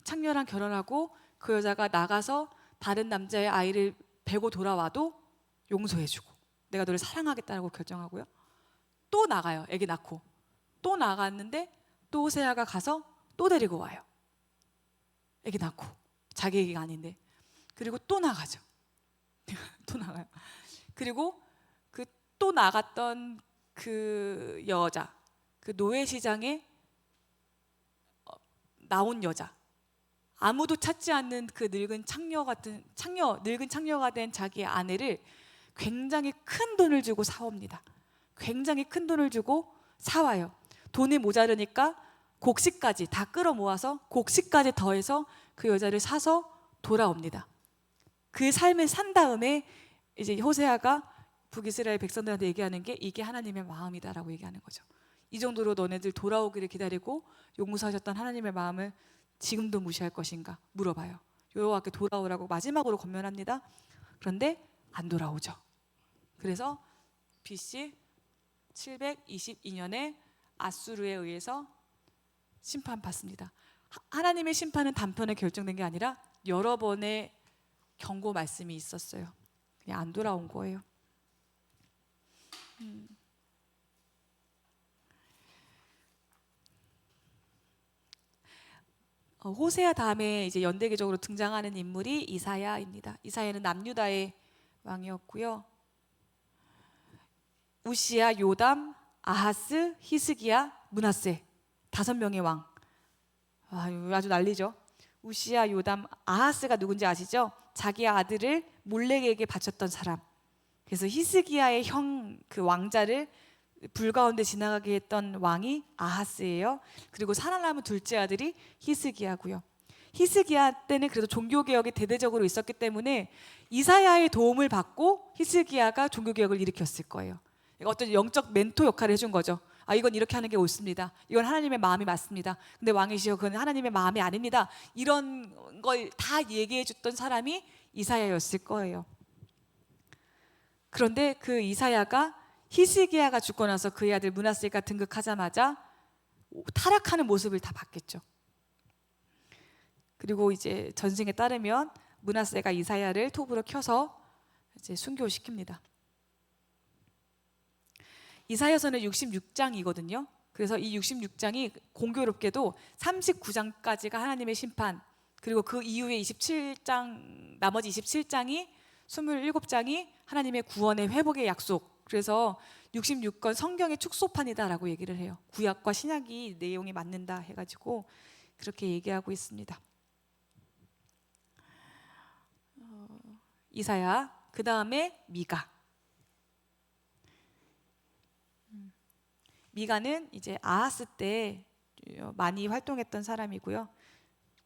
창녀랑 결혼하고 그 여자가 나가서 다른 남자의 아이를 베고 돌아와도 용서해주고 내가 너를 사랑하겠다고 결정하고요. 또 나가요. 애기 낳고 또 나갔는데 또 호세아가 가서 또 데리고 와요. 애기 낳고 자기 애기가 아닌데. 그리고 또 나가죠. 또 나가요. 그리고 그 또 나갔던 그 여자, 그 노예시장에 나온 여자, 아무도 찾지 않는 그 늙은 창녀가 된 자기의 아내를 굉장히 큰 돈을 주고 사옵니다. 굉장히 큰 돈을 주고 사와요. 돈이 모자르니까 곡식까지 다 끌어모아서 곡식까지 더해서 그 여자를 사서 돌아옵니다. 그 삶을 산 다음에 이제 호세아가 북이스라엘 백성들한테 얘기하는 게 이게 하나님의 마음이다라고 얘기하는 거죠. 이 정도로 너네들 돌아오기를 기다리고 용서하셨던 하나님의 마음을 지금도 무시할 것인가 물어봐요. 여호와께 돌아오라고 마지막으로 권면합니다. 그런데 안 돌아오죠. 그래서 BC 722년에 아수르에 의해서 심판받습니다. 하나님의 심판은 단번에 결정된 게 아니라 여러 번의 경고 말씀이 있었어요. 그냥 안 돌아온 거예요. 호세아 다음에 이제 연대기적으로 등장하는 인물이 이사야입니다. 이사야는 남유다의 왕이었고요. 우시야, 요담, 아하스, 히스기야, 므낫세 5명의 왕. 아주 난리죠. 우시야, 요담, 아하스가 누군지 아시죠? 자기 아들을 몰렉에게 바쳤던 사람. 그래서 히스기야의 형 그 왕자를 불 가운데 지나가게 했던 왕이 아하스예요. 그리고 살아남은 둘째 아들이 히스기야고요. 히스기야 때는 그래도 종교개혁이 대대적으로 있었기 때문에 이사야의 도움을 받고 히스기야가 종교개혁을 일으켰을 거예요. 어떤 영적 멘토 역할을 해준 거죠. 아, 이건 이렇게 하는 게 옳습니다. 이건 하나님의 마음이 맞습니다. 근데 왕이시여, 그건 하나님의 마음이 아닙니다. 이런 걸 다 얘기해 줬던 사람이 이사야였을 거예요. 그런데 그 이사야가 히스기야가 죽고 나서 그의 아들 므낫세가 등극하자마자 타락하는 모습을 다 봤겠죠. 그리고 이제 전승에 따르면 므낫세가 이사야를 톱으로 켜서 이제 순교시킵니다. 이사야서는 66장이거든요. 그래서 이 66장이 공교롭게도 39장까지가 하나님의 심판, 그리고 그 이후에 27장, 나머지 27장이 27장이 하나님의 구원의 회복의 약속. 그래서 66권 성경의 축소판이다라고 얘기를 해요. 구약과 신약이 내용이 맞는다 해가지고 그렇게 얘기하고 있습니다. 이사야, 그 다음에 미가. 미가는 이제 아하스 때 많이 활동했던 사람이고요.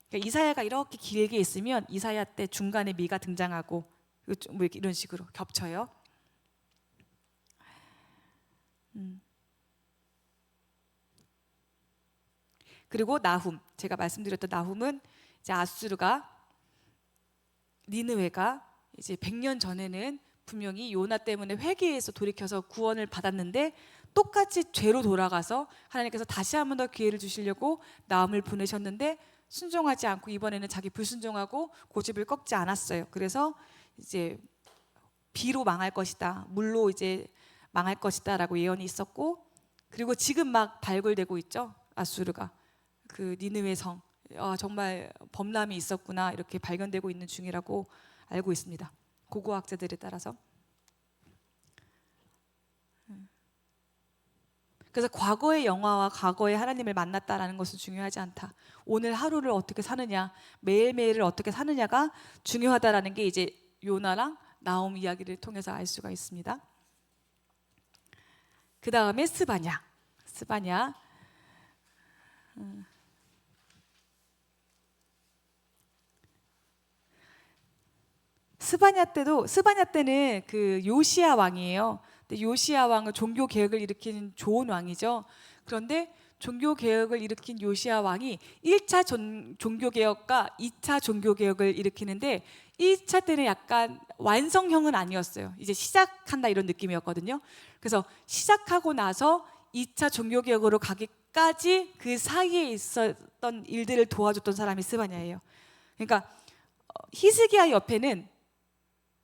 그러니까 이사야가 이렇게 길게 있으면 이사야 때 중간에 미가 등장하고 뭐 이런 식으로 겹쳐요. 그리고 나훔, 제가 말씀드렸던 나훔은 이제 아수르가, 니느웨가 이제 100년 전에는 분명히 요나 때문에 회개해서 돌이켜서 구원을 받았는데 똑같이 죄로 돌아가서 하나님께서 다시 한 번 더 기회를 주시려고 나훔을 보내셨는데 순종하지 않고 이번에는 자기 불순종하고 고집을 꺾지 않았어요. 그래서 이제 비로 망할 것이다, 물로 이제 망할 것이다라고 예언이 있었고, 그리고 지금 막 발굴되고 있죠. 아수르가 그 니느웨 성, 정말 범람이 있었구나 이렇게 발견되고 있는 중이라고 알고 있습니다. 고고학자들에 따라서. 그래서 과거의 영화와 과거의 하나님을 만났다라는 것은 중요하지 않다. 오늘 하루를 어떻게 사느냐, 매일매일을 어떻게 사느냐가 중요하다라는 게 이제 요나랑 나홈 이야기를 통해서 알 수가 있습니다. 그 다음에 스바냐. 스바냐 때는 그 요시야 왕이에요. 근데 요시야 왕은 종교 개혁을 일으킨 좋은 왕이죠. 그런데 종교 개혁을 일으킨 요시야 왕이 1차 종교 개혁과 2차 종교 개혁을 일으키는데 1차 때는 약간 완성형은 아니었어요. 이제 시작한다 이런 느낌이었거든요. 그래서 시작하고 나서 2차 종교 개혁으로 가기까지 그 사이에 있었던 일들을 도와줬던 사람이 스바냐예요. 그러니까 히스기야 옆에는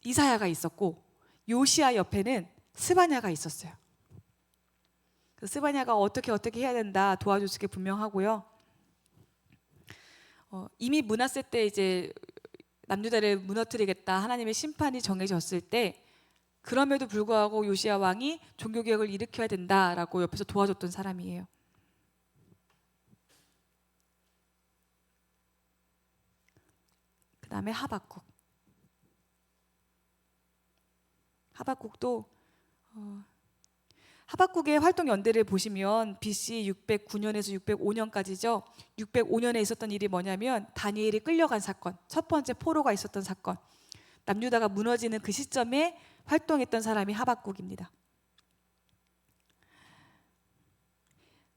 이사야가 있었고 요시야 옆에는 스바냐가 있었어요. 스바냐가 어떻게 해야 된다 도와줬을 게 분명하고요. 이미 므낫세 때 이제 남유다를 무너뜨리겠다, 하나님의 심판이 정해졌을 때, 그럼에도 불구하고 요시야 왕이 종교 개혁을 일으켜야 된다라고 옆에서 도와줬던 사람이에요. 그 다음에 하박국도 하박국의 활동 연대를 보시면 BC 609년에서 605년까지죠. 605년에 있었던 일이 뭐냐면 다니엘이 끌려간 사건, 첫 번째 포로가 있었던 사건, 남유다가 무너지는 그 시점에 활동했던 사람이 하박국입니다.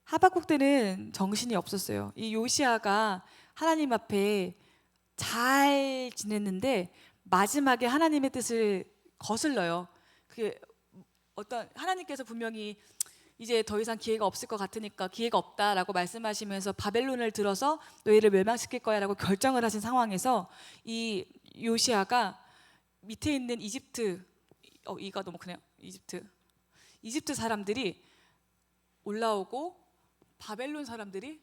하박국 때는 정신이 없었어요. 이 요시야가 하나님 앞에 잘 지냈는데 마지막에 하나님의 뜻을 거슬러요. 그게 어떤 하나님께서 분명히 이제 더 이상 기회가 없을 것 같으니까 기회가 없다라고 말씀하시면서 바벨론을 들어서 너희를 멸망시킬 거야라고 결정을 하신 상황에서 이 요시야가 밑에 있는 이집트, 이가 너무 크네요. 이집트 사람들이 올라오고 바벨론 사람들이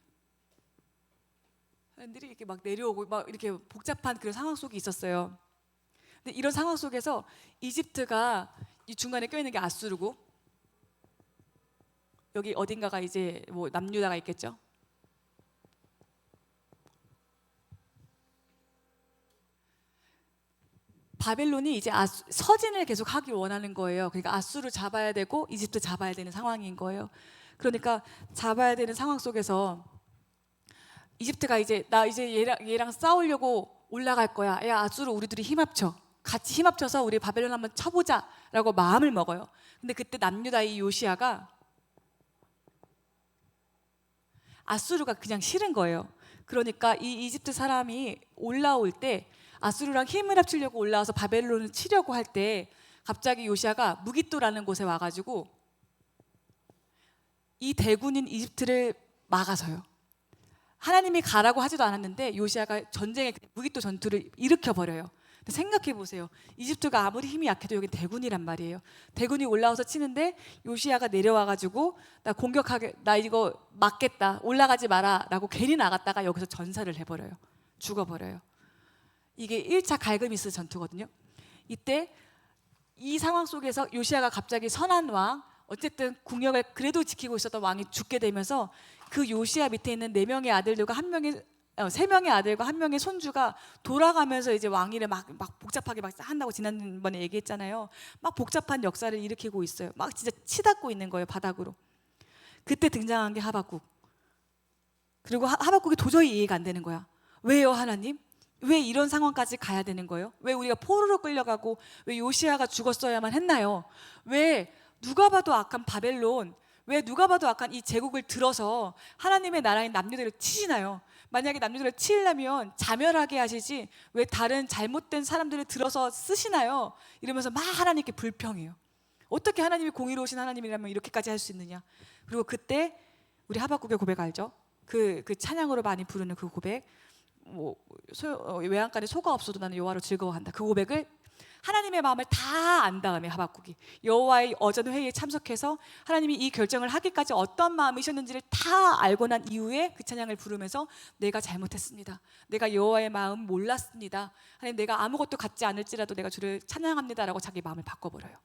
이렇게 막 내려오고 막 이렇게 복잡한 그런 상황 속에 있었어요. 근데 이런 상황 속에서 이집트가 이 중간에 껴있는 게 아수르고 여기 어딘가가 이제 뭐 남유다가 있겠죠. 바벨론이 이제 서진을 계속 하길 원하는 거예요. 그러니까 아수르 잡아야 되고 이집트 잡아야 되는 상황인 거예요. 그러니까 잡아야 되는 상황 속에서 이집트가 이제 나 이제 얘랑 싸우려고 올라갈 거야. 야, 아수르 우리들이 힘 합쳐. 같이 힘 합쳐서 우리 바벨론 한번 쳐보자라고 마음을 먹어요. 근데 그때 남유다 이 요시야가 아수르가 그냥 싫은 거예요. 그러니까 이 이집트 사람이 올라올 때 아수르랑 힘을 합치려고 올라와서 바벨론을 치려고 할 때 갑자기 요시야가 무깃도라는 곳에 와가지고 이 대군인 이집트를 막아서요. 하나님이 가라고 하지도 않았는데 요시야가 전쟁의 무깃도 전투를 일으켜버려요. 근데 생각해 보세요. 이집트가 아무리 힘이 약해도 여기 대군이란 말이에요. 대군이 올라와서 치는데 요시야가 내려와가지고 나 이거 막겠다, 올라가지 마라 라고 괜히 나갔다가 여기서 전사를 해버려요. 죽어버려요. 이게 1차 갈그미스 전투거든요. 이때 이 상황 속에서 요시야가 갑자기 선한 왕, 어쨌든 국력을 그래도 지키고 있었던 왕이 죽게 되면서 그 요시야 밑에 있는 4명의 아들들과 3명의 아들과 1명의 손주가 돌아가면서 이제 왕위를 막 복잡하게 막 한다고 지난번에 얘기했잖아요. 막 복잡한 역사를 일으키고 있어요. 막 진짜 치닫고 있는 거예요, 바닥으로. 그때 등장한 게 하박국. 그리고 하박국이 도저히 이해가 안 되는 거야. 왜요, 하나님? 왜 이런 상황까지 가야 되는 거예요? 왜 우리가 포로로 끌려가고 왜 요시야가 죽었어야만 했나요? 왜 누가 봐도 악한 바벨론, 왜 누가 봐도 악한 이 제국을 들어서 하나님의 나라인 남유다를 치시나요? 만약에 남유다를 치려면 자멸하게 하시지 왜 다른 잘못된 사람들을 들어서 쓰시나요? 이러면서 막 하나님께 불평해요. 어떻게 하나님이 공의로우신 하나님이라면 이렇게까지 할 수 있느냐? 그리고 그때 우리 하박국의 고백 알죠? 그 찬양으로 많이 부르는 그 고백, 외양간에 소가 없어도 나는 여호와로 즐거워한다. 그 고백을 하나님의 마음을 다 안 다음에 하박국이 여호와의 어전 회의에 참석해서 하나님이 이 결정을 하기까지 어떤 마음이셨는지를 다 알고 난 이후에 그 찬양을 부르면서 내가 잘못했습니다. 내가 여호와의 마음 몰랐습니다. 하나님, 내가 아무것도 갖지 않을지라도 내가 주를 찬양합니다라고 자기 마음을 바꿔버려요.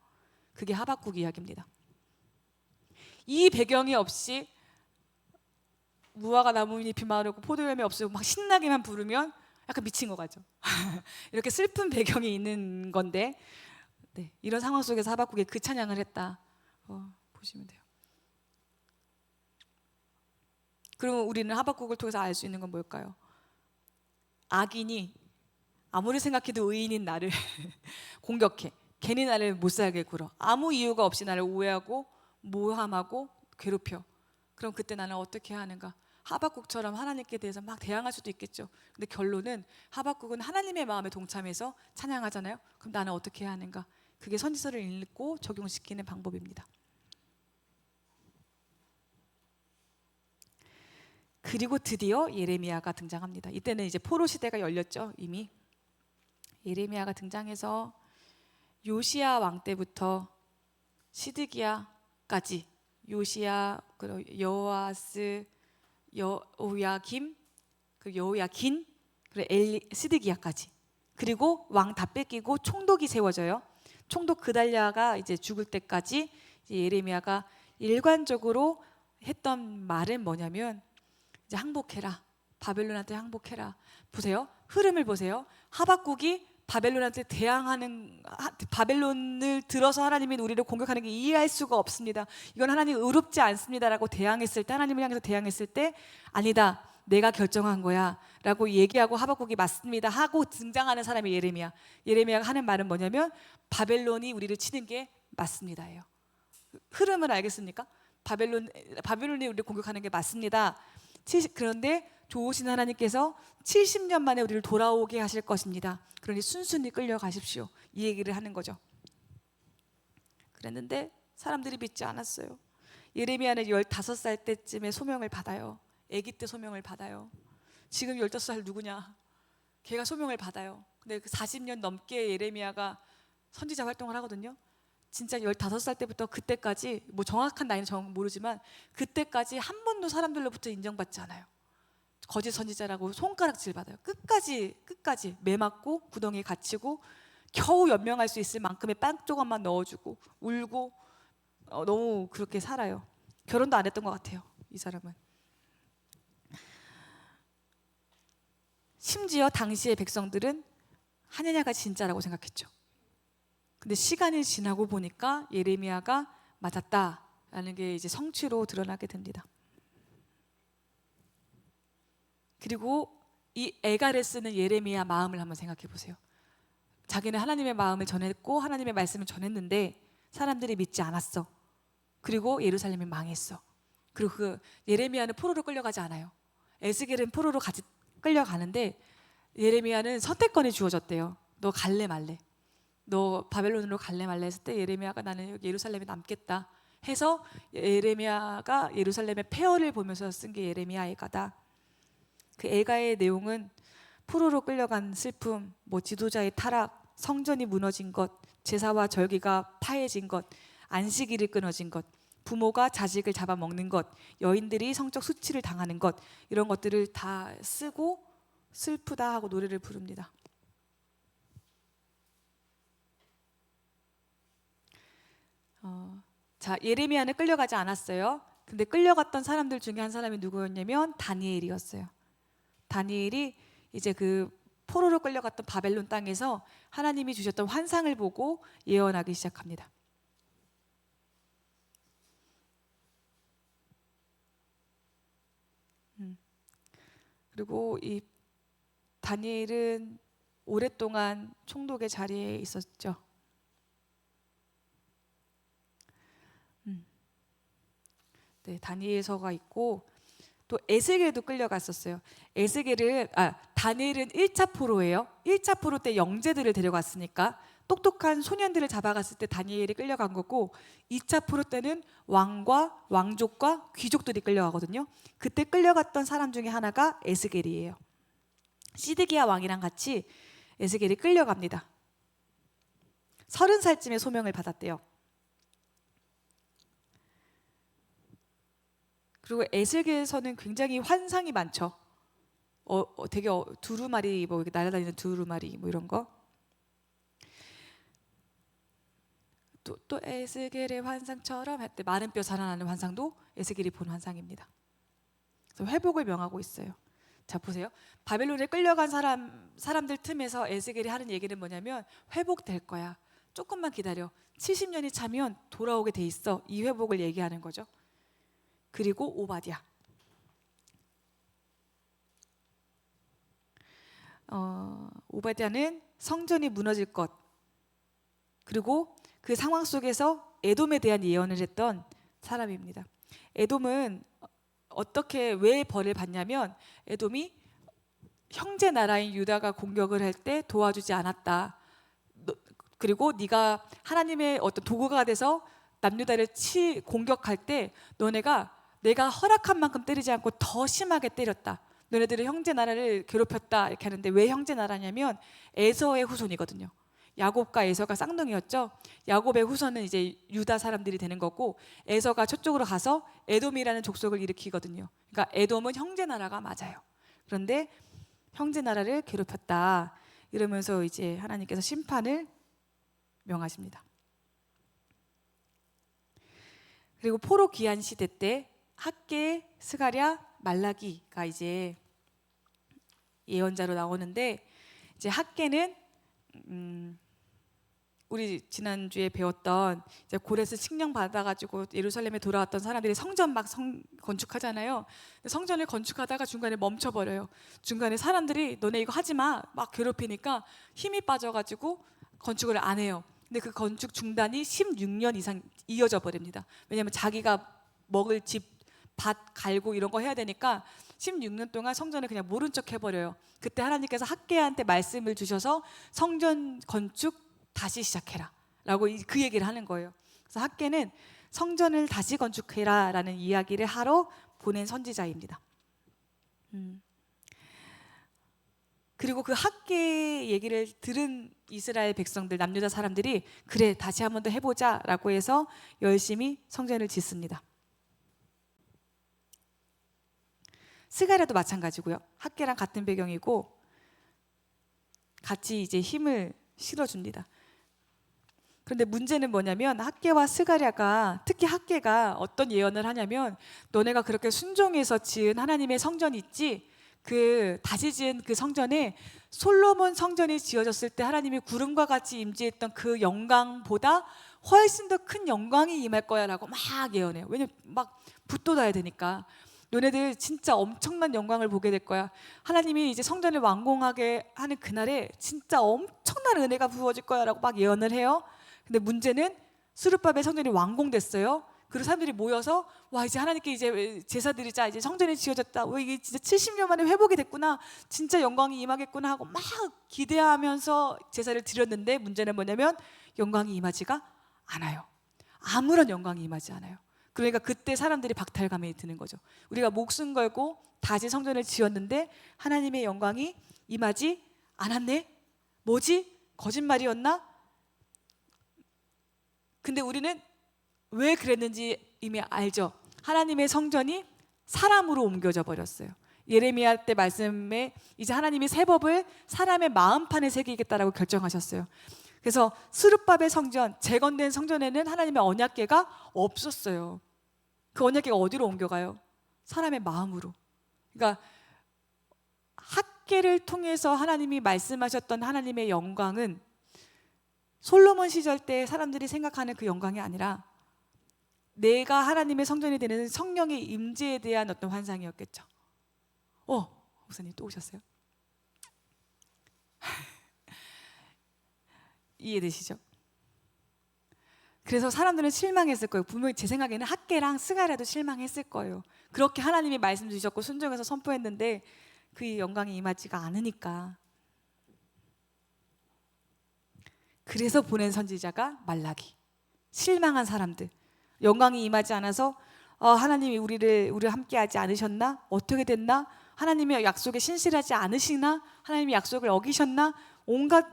그게 하박국 이야기입니다. 이 배경이 없이 무화과 나뭇잎이 마르고 포도염이 없어도 막 신나게만 부르면 약간 미친 것 같죠. 이렇게 슬픈 배경이 있는 건데, 네, 이런 상황 속에서 하박국이 그 찬양을 했다. 보시면 돼요. 그러면 우리는 하박국을 통해서 알 수 있는 건 뭘까요? 악인이 아무리 생각해도 의인인 나를 공격해. 괜히 나를 못 살게 굴어. 아무 이유가 없이 나를 오해하고 모함하고 괴롭혀. 그럼 그때 나는 어떻게 해야 하는가? 하박국처럼 하나님께 대해서 막 대항할 수도 있겠죠. 근데 결론은 하박국은 하나님의 마음에 동참해서 찬양하잖아요. 그럼 나는 어떻게 해야 하는가? 그게 선지서를 읽고 적용시키는 방법입니다. 그리고 드디어 예레미야가 등장합니다. 이때는 이제 포로 시대가 열렸죠. 이미 예레미야가 등장해서 요시야 왕 때부터 시드기야까지, 요시야, 여호아스, 여호야김, 여호야긴, 그리고 시드기야까지, 그리고 왕 다 뺏기고 총독이 세워져요. 총독 그달랴가 이제 죽을 때까지 이제 예레미야가 일관적으로 했던 말은 뭐냐면, 이제 항복해라, 바벨론한테 항복해라. 보세요, 흐름을 보세요. 하박국이 바벨론한테 대항하는, 바벨론을 들어서 하나님이 우리를 공격하는 게 이해할 수가 없습니다. 이건 하나님 의롭지 않습니다라고 대항했을 때, 하나님을 향해서 대항했을 때, 아니다, 내가 결정한 거야 라고 얘기하고 하박국이 맞습니다 하고 등장하는 사람이 예레미야. 예레미야가 하는 말은 뭐냐면, 바벨론이 우리를 치는 게 맞습니다예요. 흐름을 알겠습니까? 바벨론이 우리를 공격하는 게 맞습니다. 그런데 좋으신 하나님께서 70년 만에 우리를 돌아오게 하실 것입니다. 그러니 순순히 끌려가십시오. 이 얘기를 하는 거죠. 그랬는데 사람들이 믿지 않았어요. 예레미야는 15살 때쯤에 소명을 받아요. 아기 때 소명을 받아요. 지금 15살 누구냐? 걔가 소명을 받아요. 근데 그 40년 넘게 예레미야가 선지자 활동을 하거든요. 진짜 15살 때부터 그때까지, 뭐 정확한 나이는 모르지만 그때까지 한 번도 사람들로부터 인정받지 않아요. 거짓 선지자라고 손가락질 받아요. 끝까지 매 맞고 구덩이에 갇히고 겨우 연명할 수 있을 만큼의 빵 조각만 넣어주고 울고 너무 그렇게 살아요. 결혼도 안 했던 것 같아요, 이 사람은. 심지어 당시의 백성들은 하느냐가 진짜라고 생각했죠. 근데 시간이 지나고 보니까 예레미야가 맞았다라는 게 이제 성취로 드러나게 됩니다. 그리고 이 애가를 쓰는 예레미야 마음을 한번 생각해 보세요. 자기는 하나님의 마음을 전했고 하나님의 말씀을 전했는데 사람들이 믿지 않았어. 그리고 예루살렘이 망했어. 그리고 그 예레미야는 포로로 끌려가지 않아요. 에스겔은 포로로 같이 끌려가는데 예레미야는 선택권이 주어졌대요. 너 갈래 말래. 너 바벨론으로 갈래 말래 했을 때 예레미야가 나는 여기 예루살렘에 남겠다 해서 예레미야가 예루살렘의 폐허를 보면서 쓴 게 예레미야 애가다. 그 애가의 내용은 포로로 끌려간 슬픔, 뭐 지도자의 타락, 성전이 무너진 것, 제사와 절기가 파해진 것, 안식일이 끊어진 것, 부모가 자식을 잡아먹는 것, 여인들이 성적 수치를 당하는 것, 이런 것들을 다 쓰고 슬프다 하고 노래를 부릅니다. 자, 예레미야는 끌려가지 않았어요. 근데 끌려갔던 사람들 중에 한 사람이 누구였냐면 다니엘이었어요. 다니엘이 이제 그 포로로 끌려갔던 바벨론 땅에서 하나님이 주셨던 환상을 보고 예언하기 시작합니다. 그리고 이 다니엘은 오랫동안 총독의 자리에 있었죠. 네, 다니엘서가 있고 또 에스겔도 끌려갔었어요. 다니엘은 1차 포로예요. 1차 포로 때 영재들을 데려갔으니까 똑똑한 소년들을 잡아갔을 때 다니엘이 끌려간 거고 2차 포로 때는 왕과 왕족과 귀족들이 끌려가거든요. 그때 끌려갔던 사람 중에 하나가 에스겔이에요. 시드기야 왕이랑 같이 에스겔이 끌려갑니다. 30살쯤에 소명을 받았대요. 그리고 에스겔서는 굉장히 환상이 많죠. 되게 두루마리 뭐 이렇게 날아다니는 두루마리 뭐 이런 거. 또 에스겔의 환상처럼 할 때 마른 뼈 자라나는 환상도 에스겔이 본 환상입니다. 그래서 회복을 명하고 있어요. 자 보세요. 바벨론에 끌려간 사람들 틈에서 에스겔이 하는 얘기는 뭐냐면 회복될 거야. 조금만 기다려. 70년이 차면 돌아오게 돼 있어. 이 회복을 얘기하는 거죠. 그리고 오바댜. 오바댜는 성전이 무너질 것, 그리고 그 상황 속에서 에돔에 대한 예언을 했던 사람입니다. 에돔은 왜 벌을 받냐면 에돔이 형제 나라인 유다가 공격을 할 때 도와주지 않았다. 그리고 네가 하나님의 어떤 도구가 돼서 남유다를 공격할 때 너네가 내가 허락한 만큼 때리지 않고 더 심하게 때렸다. 너네들은 형제 나라를 괴롭혔다 이렇게 하는데 왜 형제 나라냐면 에서의 후손이거든요. 야곱과 에서가 쌍둥이였죠. 야곱의 후손은 이제 유다 사람들이 되는 거고 에서가 저쪽으로 가서 에돔이라는 족속을 일으키거든요. 그러니까 에돔은 형제 나라가 맞아요. 그런데 형제 나라를 괴롭혔다 이러면서 이제 하나님께서 심판을 명하십니다. 그리고 포로 귀환 시대 때 학개, 스가랴, 말라기가 이제 예언자로 나오는데 이제 학개는 우리 지난주에 배웠던 이제 고레스 칙령 받아가지고 예루살렘에 돌아왔던 사람들이 성전 막 건축하잖아요. 성전을 건축하다가 중간에 멈춰버려요. 중간에 사람들이 너네 이거 하지 마 막 괴롭히니까 힘이 빠져가지고 건축을 안 해요. 근데 그 건축 중단이 16년 이상 이어져 버립니다. 왜냐하면 자기가 먹을 집, 밭 갈고 이런 거 해야 되니까 16년 동안 성전을 그냥 모른 척 해버려요. 그때 하나님께서 학개한테 말씀을 주셔서 성전 건축 다시 시작해라 라고 그 얘기를 하는 거예요. 그래서 학개는 성전을 다시 건축해라 라는 이야기를 하러 보낸 선지자입니다. 그리고 그 학개 얘기를 들은 이스라엘 백성들, 남유다 사람들이 그래 다시 한 번 더 해보자 라고 해서 열심히 성전을 짓습니다. 스가랴도 마찬가지고요. 학개랑 같은 배경이고 같이 이제 힘을 실어줍니다. 그런데 문제는 뭐냐면 학개와 스가랴가, 특히 학개가 어떤 예언을 하냐면 너네가 그렇게 순종해서 지은 하나님의 성전이 있지, 그 다시 지은 그 성전에 솔로몬 성전이 지어졌을 때 하나님이 구름과 같이 임재했던 그 영광보다 훨씬 더 큰 영광이 임할 거야 라고 막 예언해요. 왜냐면 막 붙돋아야 되니까. 너네들 진짜 엄청난 영광을 보게 될 거야. 하나님이 이제 성전을 완공하게 하는 그날에 진짜 엄청난 엄청난 은혜가 부어질 거야라고 막 예언을 해요. 근데 문제는 스룹바벨 성전이 완공됐어요. 그리고 사람들이 모여서 와, 이제 하나님께 이제 제사 드리자, 이제 성전이 지어졌다, 이게 진짜 70년 만에 회복이 됐구나, 진짜 영광이 임하겠구나 하고 막 기대하면서 제사를 드렸는데 문제는 뭐냐면 영광이 임하지가 않아요. 아무런 영광이 임하지 않아요. 그러니까 그때 사람들이 박탈감이 드는 거죠. 우리가 목숨 걸고 다시 성전을 지었는데 하나님의 영광이 임하지 않았네? 뭐지? 거짓말이었나? 근데 우리는 왜 그랬는지 이미 알죠. 하나님의 성전이 사람으로 옮겨져 버렸어요. 예레미야 때 말씀에 이제 하나님이 새 법을 사람의 마음판에 새기겠다라고 결정하셨어요. 그래서 스룹바벨 성전, 재건된 성전에는 하나님의 언약궤가 없었어요. 그 언약궤가 어디로 옮겨가요? 사람의 마음으로. 그러니까 학궤를 통해서 하나님이 말씀하셨던 하나님의 영광은 솔로몬 시절 때 사람들이 생각하는 그 영광이 아니라 내가 하나님의 성전이 되는 성령의 임재에 대한 어떤 환상이었겠죠. 목사님 또 오셨어요? 이해되시죠? 그래서 사람들은 실망했을 거예요. 분명히 제 생각에는 학계랑 스가랴도 실망했을 거예요. 그렇게 하나님이 말씀 주셨고 순종해서 선포했는데 그 영광이 임하지가 않으니까. 그래서 보낸 선지자가 말라기. 실망한 사람들, 영광이 임하지 않아서 하나님이 우리를 함께하지 않으셨나? 어떻게 됐나? 하나님의 약속에 신실하지 않으시나? 하나님이 약속을 어기셨나? 온갖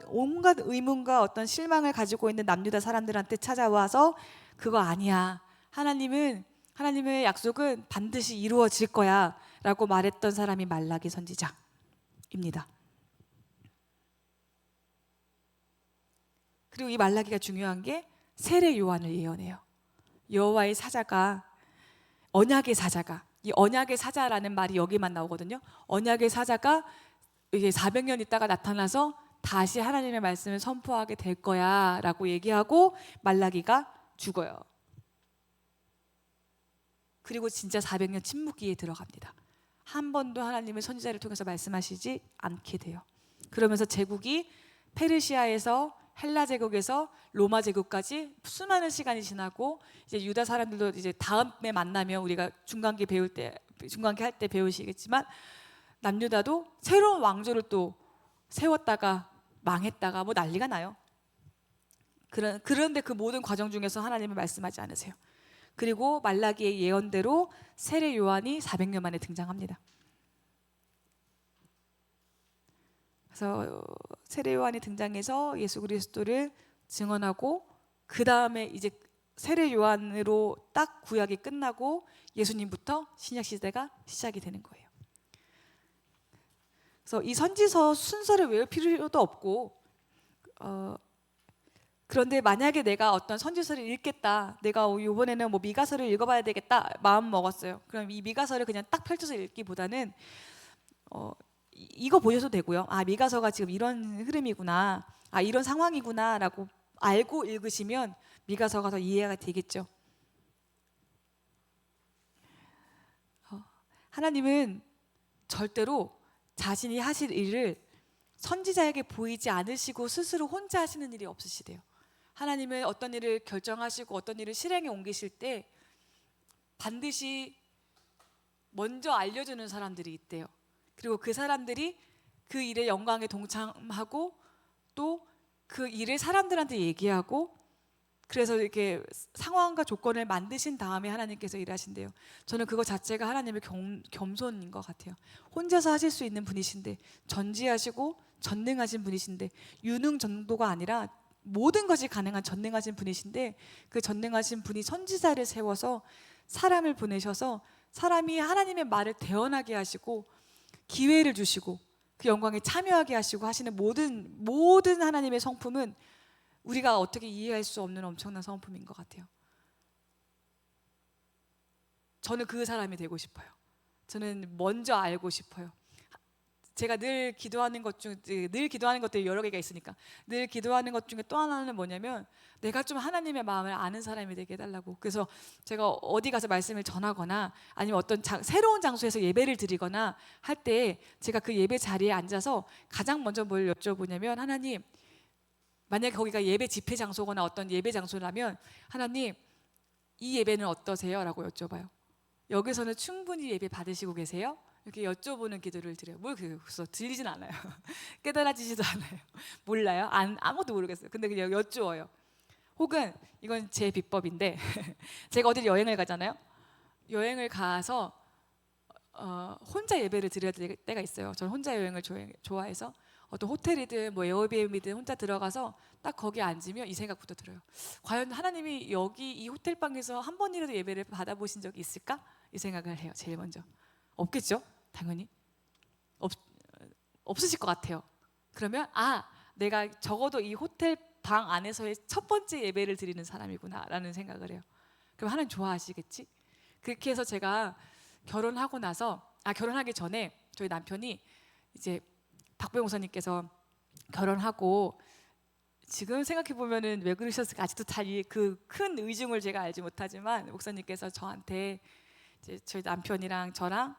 의문과 어떤 실망을 가지고 있는 남유다 사람들한테 찾아와서 그거 아니야, 하나님의 약속은 반드시 이루어질 거야 라고 말했던 사람이 말라기 선지자입니다. 그리고 이 말라기가 중요한 게 세례 요한을 예언해요. 여호와의 사자가, 언약의 사자가, 이 언약의 사자라는 말이 여기만 나오거든요. 언약의 사자가 이게 400년 있다가 나타나서 다시 하나님의 말씀을 선포하게 될 거야 라고 얘기하고 말라기가 죽어요. 그리고 진짜 400년 침묵기에 들어갑니다. 한 번도 하나님의 선지자를 통해서 말씀하시지 않게 돼요. 그러면서 제국이 페르시아에서 헬라 제국에서 로마 제국까지 수많은 시간이 지나고 이제 유다 사람들도 이제 다음에 만나면 우리가 중간기 할 때 배우시겠지만 남유다도 새로운 왕조를 또 세웠다가 망했다가 뭐 난리가 나요. 그런데 그 모든 과정 중에서 하나님은 말씀하지 않으세요. 그리고 말라기의 예언대로 세례 요한이 400년 만에 등장합니다. 그래서 세례 요한이 등장해서 예수 그리스도를 증언하고 그 다음에 이제 세례 요한으로 딱 구약이 끝나고 예수님부터 신약 시대가 시작이 되는 거예요. 그래서 이 선지서 순서를 외울 필요도 없고 그런데 만약에 내가 어떤 선지서를 읽겠다, 내가 이번에는 뭐 미가서를 읽어봐야 되겠다 마음 먹었어요. 그럼 이 미가서를 그냥 딱 펼쳐서 읽기보다는 이거 보셔도 되고요. 미가서가 지금 이런 흐름이구나, 이런 상황이구나 라고 알고 읽으시면 미가서가 더 이해가 되겠죠. 하나님은 절대로 자신이 하실 일을 선지자에게 보이지 않으시고 스스로 혼자 하시는 일이 없으시대요. 하나님은 어떤 일을 결정하시고 어떤 일을 실행에 옮기실 때 반드시 먼저 알려주는 사람들이 있대요. 그리고 그 사람들이 그 일의 영광에 동참하고 또 그 일을 사람들한테 얘기하고, 그래서 이렇게 상황과 조건을 만드신 다음에 하나님께서 일하신대요. 저는 그거 자체가 하나님의 겸손인 것 같아요. 혼자서 하실 수 있는 분이신데, 전지하시고 전능하신 분이신데, 유능 정도가 아니라 모든 것이 가능한 전능하신 분이신데, 그 전능하신 분이 선지자를 세워서 사람을 보내셔서 사람이 하나님의 말을 대언하게 하시고 기회를 주시고 그 영광에 참여하게 하시고 하시는 모든 하나님의 성품은 우리가 어떻게 이해할 수 없는 엄청난 성품인 것 같아요. 저는 그 사람이 되고 싶어요. 저는 먼저 알고 싶어요. 제가 늘 기도하는 것들이 여러 개가 있으니까 늘 기도하는 것 중에 또 하나는 뭐냐면 내가 좀 하나님의 마음을 아는 사람이 되게 해달라고. 그래서 제가 어디 가서 말씀을 전하거나 아니면 어떤 새로운 장소에서 예배를 드리거나 할 때 제가 그 예배 자리에 앉아서 가장 먼저 뭘 여쭤보냐면, 하나님, 만약에 거기가 예배 집회 장소거나 어떤 예배 장소라면 하나님 이 예배는 어떠세요? 라고 여쭤봐요. 여기서는 충분히 예배 받으시고 계세요? 이렇게 여쭤보는 기도를 드려요. 뭘 그래서 들리진 않아요. 깨달아지지도 않아요. 몰라요. 아무도 모르겠어요. 근데 그냥 여쭈어요. 혹은 이건 제 비법인데 제가 어딜 여행을 가잖아요. 여행을 가서 혼자 예배를 드려야 될 때가 있어요. 저는 혼자 여행을 좋아해서 어떤 호텔이든 뭐 에어비앤비든 혼자 들어가서 딱 거기 앉으면 이 생각부터 들어요. 과연 하나님이 여기 이 호텔방에서 한 번이라도 예배를 받아보신 적이 있을까? 이 생각을 해요. 제일 먼저. 없겠죠? 당연히 없으실 것 같아요. 그러면 내가 적어도 이 호텔 방 안에서의 첫 번째 예배를 드리는 사람이구나 라는 생각을 해요. 그럼 하나님 좋아하시겠지? 그렇게 해서 제가 결혼하고 나서 결혼하기 전에 저희 남편이 이제 박보영 목사님께서 결혼하고 지금 생각해 보면은 왜 그러셨을까 아직도 잘 그 큰 의중을 제가 알지 못하지만 목사님께서 저한테 이제 저희 남편이랑 저랑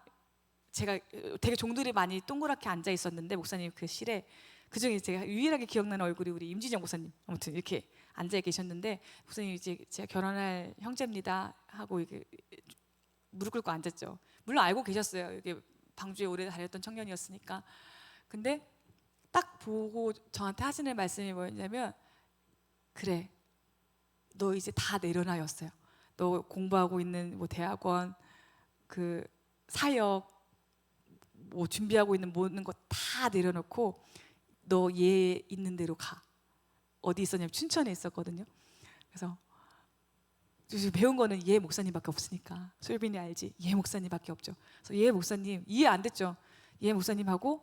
제가 되게 종들이 많이 동그랗게 앉아 있었는데 목사님 그 실에 그중에 제가 유일하게 기억나는 얼굴이 우리 임진영 목사님 아무튼 이렇게 앉아 계셨는데 목사님 이제 제가 결혼할 형제입니다 하고 이게 무릎 꿇고 앉았죠. 물론 알고 계셨어요. 이게 방주에 오래 다녔던 청년이었으니까. 근데 딱 보고 저한테 하시는 말씀이 뭐였냐면 그래 너 이제 다 내려놔였어요. 너 공부하고 있는 뭐 대학원 그 사역 뭐 준비하고 있는 모든 거 다 내려놓고 너 얘 있는 대로 가. 어디 있었냐면 춘천에 있었거든요. 그래서 배운 거는 예 목사님밖에 없으니까 솔빈이 알지 예 목사님밖에 없죠. 그래서 예 목사님 이해 안 됐죠. 예 목사님하고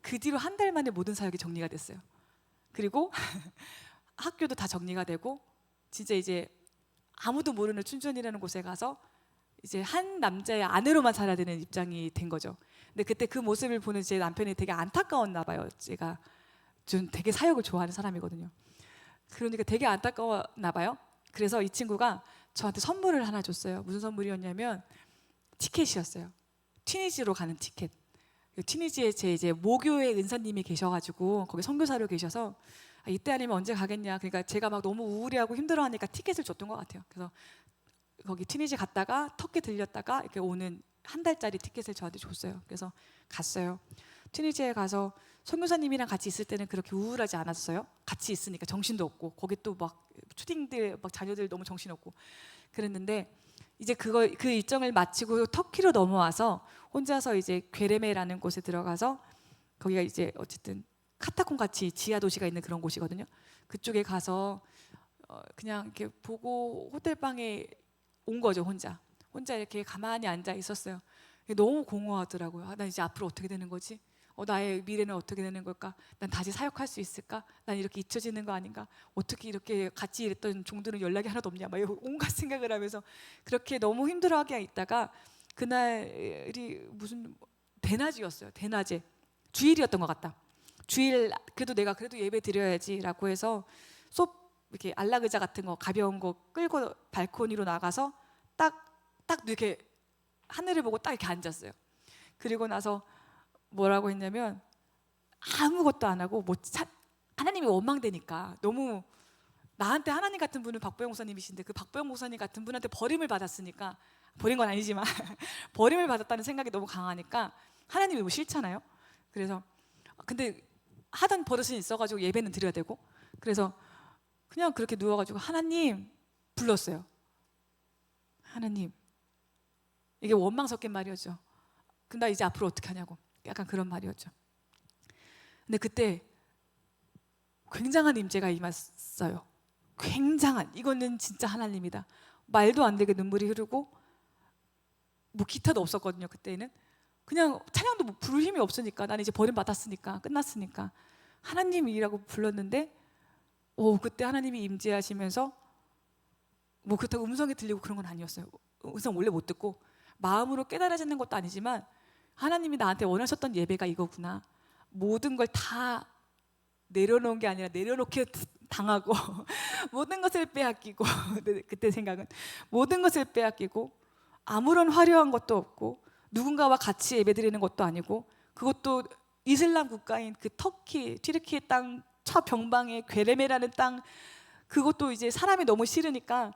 그 뒤로 한 달 만에 모든 사역이 정리가 됐어요. 그리고 학교도 다 정리가 되고 진짜 이제 아무도 모르는 춘천이라는 곳에 가서 이제 한 남자의 아내로만 살아야 되는 입장이 된 거죠. 근데 그때 그 모습을 보는 제 남편이 되게 안타까웠나 봐요. 제가 좀 되게 사역을 좋아하는 사람이거든요. 그러니까 되게 안타까웠나 봐요. 그래서 이 친구가 저한테 선물을 하나 줬어요. 무슨 선물이었냐면 티켓이었어요. 튀니지로 가는 티켓. 튀니지에 제 이제 모교의 은사님이 계셔가지고 거기 선교사로 계셔서 이때 아니면 언제 가겠냐. 그러니까 제가 막 너무 우울해하고 힘들어하니까 티켓을 줬던 것 같아요. 그래서 거기 튀니지 갔다가 터키 들렸다가 이렇게 오는 한 달짜리 티켓을 저한테 줬어요. 그래서 갔어요. 튀니지에 가서 선교사님이랑 같이 있을 때는 그렇게 우울하지 않았어요. 같이 있으니까 정신도 없고 거기 또 막 초딩들 막 자녀들 너무 정신 없고 그랬는데 이제 그 일정을 마치고 터키로 넘어와서 혼자서 이제 괴레메라는 곳에 들어가서 거기가 이제 어쨌든 카타콤 같이 지하 도시가 있는 그런 곳이거든요. 그쪽에 가서 그냥 이렇게 보고 호텔 방에 온 거죠. 혼자 이렇게 가만히 앉아 있었어요. 너무 공허하더라고요. 난 이제 앞으로 어떻게 되는 거지? 나의 미래는 어떻게 되는 걸까? 난 다시 사역할 수 있을까? 난 이렇게 잊혀지는 거 아닌가? 어떻게 이렇게 같이 일했던 종들은 연락이 하나도 없냐? 막 온갖 생각을 하면서 그렇게 너무 힘들어하게 있다가 그날이 무슨 대낮이었어요. 대낮에 주일이었던 것 같다. 주일 그래도 내가 그래도 예배 드려야지라고 해서 이렇게 안락의자 같은 거 가벼운 거 끌고 발코니로 나가서 딱 이렇게 하늘을 보고 딱 이렇게 앉았어요. 그리고 나서 뭐라고 했냐면 아무것도 안 하고 하나님이 원망되니까 너무 나한테 하나님 같은 분은 박보영 목사님이신데 그 박보영 목사님 같은 분한테 버림을 받았으니까 버린 건 아니지만 버림을 받았다는 생각이 너무 강하니까 하나님이 너무 싫잖아요. 그래서 근데 하던 버릇은 있어가지고 예배는 드려야 되고 그래서 그냥 그렇게 누워가지고 하나님 불렀어요. 하나님 이게 원망 섞인 말이었죠. 그럼 나 이제 앞으로 어떻게 하냐고 약간 그런 말이었죠. 근데 그때 굉장한 임재가 임했어요. 굉장한 이거는 진짜 하나님이다. 말도 안 되게 눈물이 흐르고 뭐 기타도 없었거든요. 그때는 그냥 찬양도 뭐 부를 힘이 없으니까 나는 이제 버림받았으니까 끝났으니까 하나님이라고 불렀는데 그때 하나님이 임재하시면서 뭐 그렇다고 음성이 들리고 그런 건 아니었어요. 음성 원래 못 듣고 마음으로 깨달아지는 것도 아니지만 하나님이 나한테 원하셨던 예배가 이거구나. 모든 걸 다 내려놓은 게 아니라 내려놓게 당하고 모든 것을 빼앗기고 그때 생각은 모든 것을 빼앗기고 아무런 화려한 것도 없고 누군가와 같이 예배드리는 것도 아니고 그것도 이슬람 국가인 그 터키 튀르키예 땅 저 병방에 괴레메라는 땅, 그것도 이제 사람이 너무 싫으니까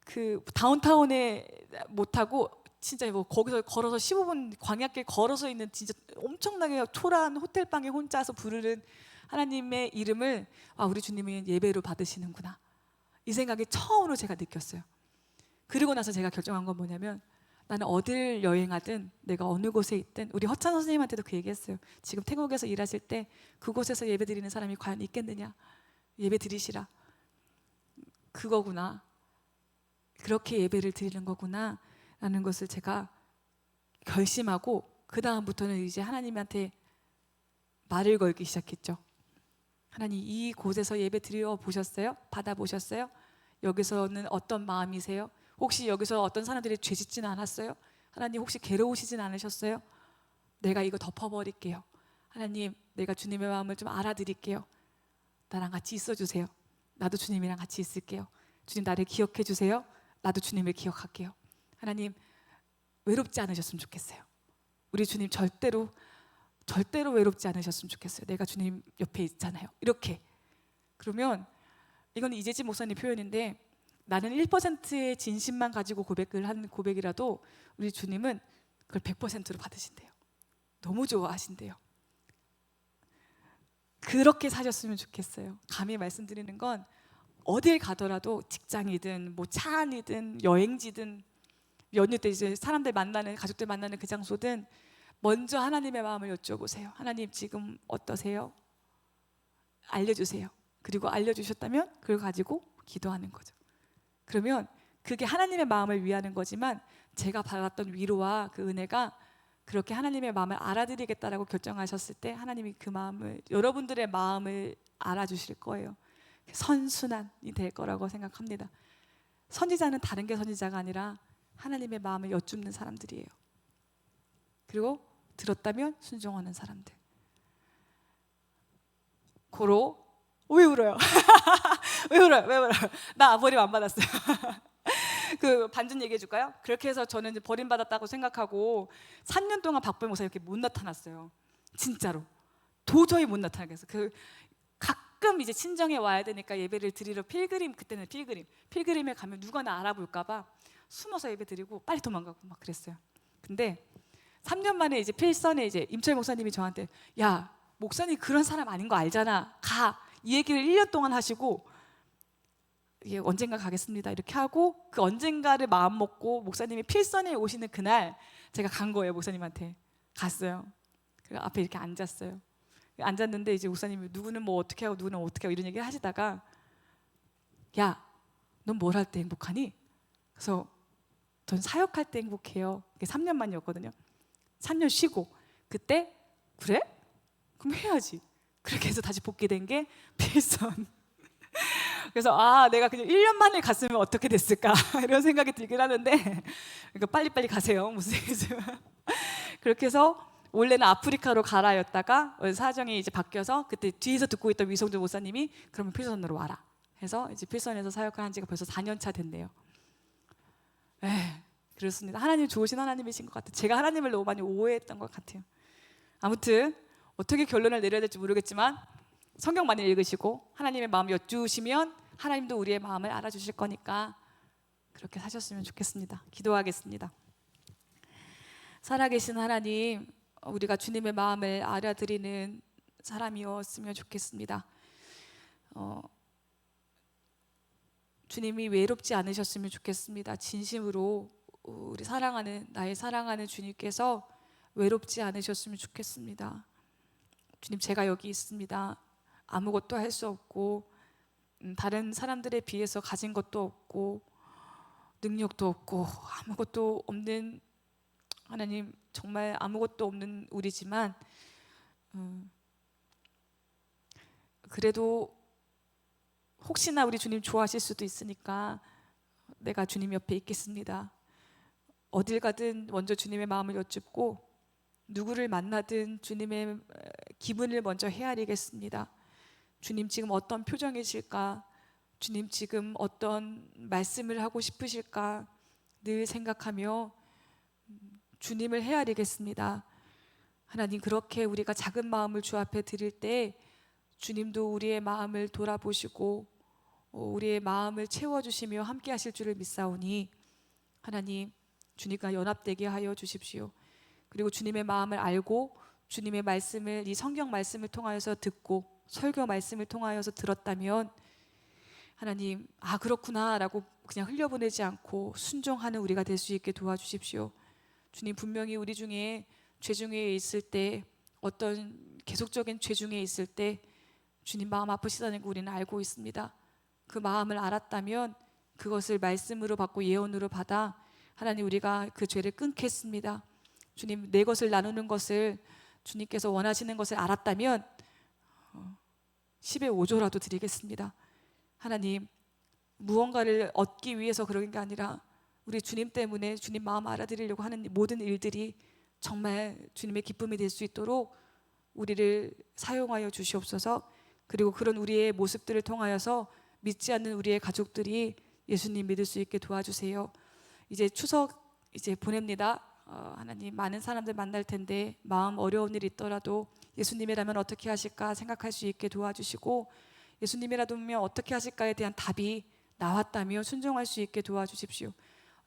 그 다운타운에 못 하고 진짜 뭐 거기서 걸어서 15분 광야길 걸어서 있는 진짜 엄청나게 초라한 호텔방에 혼자서 부르는 하나님의 이름을, 아, 우리 주님이 예배로 받으시는구나, 이 생각이 처음으로 제가 느꼈어요. 그리고 나서 제가 결정한 건 뭐냐면, 나는 어딜 여행하든 내가 어느 곳에 있든, 우리 허찬 선생님한테도 그 얘기했어요. 지금 태국에서 일하실 때 그곳에서 예배 드리는 사람이 과연 있겠느냐, 예배 드리시라, 그거구나, 그렇게 예배를 드리는 거구나 라는 것을 제가 결심하고, 그 다음부터는 이제 하나님한테 말을 걸기 시작했죠. 하나님, 이 곳에서 예배 드려 보셨어요? 받아 보셨어요? 여기서는 어떤 마음이세요? 혹시 여기서 어떤 사람들이 죄 짓지는 않았어요? 하나님, 혹시 괴로우시진 않으셨어요? 내가 이거 덮어버릴게요. 하나님, 내가 주님의 마음을 좀 알아드릴게요. 나랑 같이 있어주세요. 나도 주님이랑 같이 있을게요. 주님, 나를 기억해 주세요. 나도 주님을 기억할게요. 하나님, 외롭지 않으셨으면 좋겠어요. 우리 주님 절대로 외롭지 않으셨으면 좋겠어요. 내가 주님 옆에 있잖아요. 이렇게. 그러면 이건 이재진 목사님 표현인데, 나는 1%의 진심만 가지고 고백을 한 고백이라도 우리 주님은 그걸 100%로 받으신대요. 너무 좋아하신대요. 그렇게 사셨으면 좋겠어요. 감히 말씀드리는 건, 어딜 가더라도 직장이든 뭐 차 안이든 여행지든 연휴 때 이제 사람들 만나는, 가족들 만나는 그 장소든 먼저 하나님의 마음을 여쭤보세요. 하나님, 지금 어떠세요? 알려주세요. 그리고 알려주셨다면 그걸 가지고 기도하는 거죠. 그러면 그게 하나님의 마음을 위하는 거지만, 제가 받았던 위로와 그 은혜가 그렇게 하나님의 마음을 알아드리겠다라고 결정하셨을 때 하나님이 그 마음을, 여러분들의 마음을 알아주실 거예요. 선순환이 될 거라고 생각합니다. 선지자는 다른 게 선지자가 아니라 하나님의 마음을 여쭙는 사람들이에요. 그리고 들었다면 순종하는 사람들. 고로. 왜 울어요? 왜 울어요? 왜 울어요? 나 버림 안 받았어요. 그 반전 얘기해 줄까요? 그렇게 해서 저는 이제 버림받았다고 생각하고 3년 동안 박보영 목사님 이렇게 못 나타났어요. 진짜로 도저히 못 나타나겠어요. 그 가끔 이제 친정에 와야 되니까 예배를 드리러 필그림, 그때는 필그림에 가면 누가 나 알아볼까 봐 숨어서 예배 드리고 빨리 도망가고 막 그랬어요. 근데 3년 만에 이제 필선에 이제 임철 목사님이 저한테, 야, 목사님 그런 사람 아닌 거 알잖아, 가. 이 얘기를 1년 동안 하시고, 예, 언젠가 가겠습니다 이렇게 하고, 그 언젠가를 마음 먹고 목사님이 필선에 오시는 그날 제가 간 거예요. 목사님한테 갔어요. 그리고 앞에 이렇게 앉았어요. 앉았는데 이제 목사님이 누구는 뭐 어떻게 하고 누구는 어떻게 하고 이런 얘기를 하시다가, 야, 넌 뭘 할 때 행복하니? 그래서 전 사역할 때 행복해요. 그게 3년 만이었거든요. 3년 쉬고, 그때 그래? 그럼 해야지. 그렇게 해서 다시 복귀된 게 필선. 그래서 아, 내가 그냥 1년 만에 갔으면 어떻게 됐을까 이런 생각이 들긴 하는데, 그러니까 빨리빨리 가세요. 무슨 얘기지만. 그렇게 해서 원래는 아프리카로 가라였다가 사정이 이제 바뀌어서, 그때 뒤에서 듣고 있던 위성준 목사님이 그러면 필선으로 와라 해서 이제 필선에서 사역을 한 지가 벌써 4년 차 됐네요. 그렇습니다. 하나님 좋으신 하나님이신 것 같아요. 제가 하나님을 너무 많이 오해했던 것 같아요. 아무튼 어떻게 결론을 내려야 될지 모르겠지만, 성경 많이 읽으시고 하나님의 마음을 여쭈시면 하나님도 우리의 마음을 알아주실 거니까 그렇게 사셨으면 좋겠습니다. 기도하겠습니다. 살아계신 하나님, 우리가 주님의 마음을 알아드리는 사람이었으면 좋겠습니다. 주님이 외롭지 않으셨으면 좋겠습니다. 진심으로 우리 사랑하는, 나의 사랑하는 주님께서 외롭지 않으셨으면 좋겠습니다. 주님, 제가 여기 있습니다. 아무것도 할 수 없고, 다른 사람들에 비해서 가진 것도 없고 능력도 없고 아무것도 없는, 하나님 정말 아무것도 없는 우리지만 그래도 혹시나 우리 주님 좋아하실 수도 있으니까 내가 주님 옆에 있겠습니다. 어딜 가든 먼저 주님의 마음을 여쭙고, 누구를 만나든 주님의 기분을 먼저 헤아리겠습니다. 주님 지금 어떤 표정이실까? 주님 지금 어떤 말씀을 하고 싶으실까? 늘 생각하며 주님을 헤아리겠습니다. 하나님, 그렇게 우리가 작은 마음을 주 앞에 드릴 때 주님도 우리의 마음을 돌아보시고 우리의 마음을 채워주시며 함께 하실 줄을 믿사오니 하나님, 주님과 연합되게 하여 주십시오. 그리고 주님의 마음을 알고 주님의 말씀을, 이 성경 말씀을 통하여서 듣고 설교 말씀을 통하여서 들었다면 하나님, 아 그렇구나 라고 그냥 흘려보내지 않고 순종하는 우리가 될 수 있게 도와주십시오. 주님, 분명히 우리 중에 죄 중에 있을 때, 어떤 계속적인 죄 중에 있을 때 주님 마음 아프시다는 거 우리는 알고 있습니다. 그 마음을 알았다면 그것을 말씀으로 받고 예언으로 받아 하나님, 우리가 그 죄를 끊겠습니다. 주님, 내 것을 나누는 것을 주님께서 원하시는 것을 알았다면 10의 5조라도 드리겠습니다. 하나님, 무언가를 얻기 위해서 그런 게 아니라 우리 주님 때문에 주님 마음 알아드리려고 하는 모든 일들이 정말 주님의 기쁨이 될 수 있도록 우리를 사용하여 주시옵소서. 그리고 그런 우리의 모습들을 통하여서 믿지 않는 우리의 가족들이 예수님 믿을 수 있게 도와주세요. 이제 추석 이제 보냅니다. 하나님, 많은 사람들 만날 텐데 마음 어려운 일 있더라도 예수님이라면 어떻게 하실까 생각할 수 있게 도와주시고, 예수님이라면 어떻게 하실까에 대한 답이 나왔다면 순종할 수 있게 도와주십시오.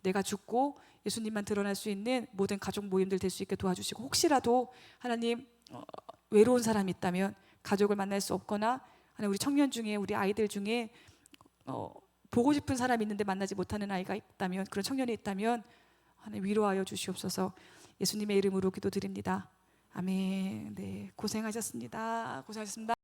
내가 죽고 예수님만 드러날 수 있는 모든 가족 모임들 될 수 있게 도와주시고, 혹시라도 하나님 외로운 사람이 있다면, 가족을 만날 수 없거나 하나님, 우리 청년 중에, 우리 아이들 중에 보고 싶은 사람이 있는데 만나지 못하는 아이가 있다면, 그런 청년이 있다면 하나님 위로하여 주시옵소서. 예수님의 이름으로 기도드립니다. 아멘. 네, 고생하셨습니다. 고생하셨습니다.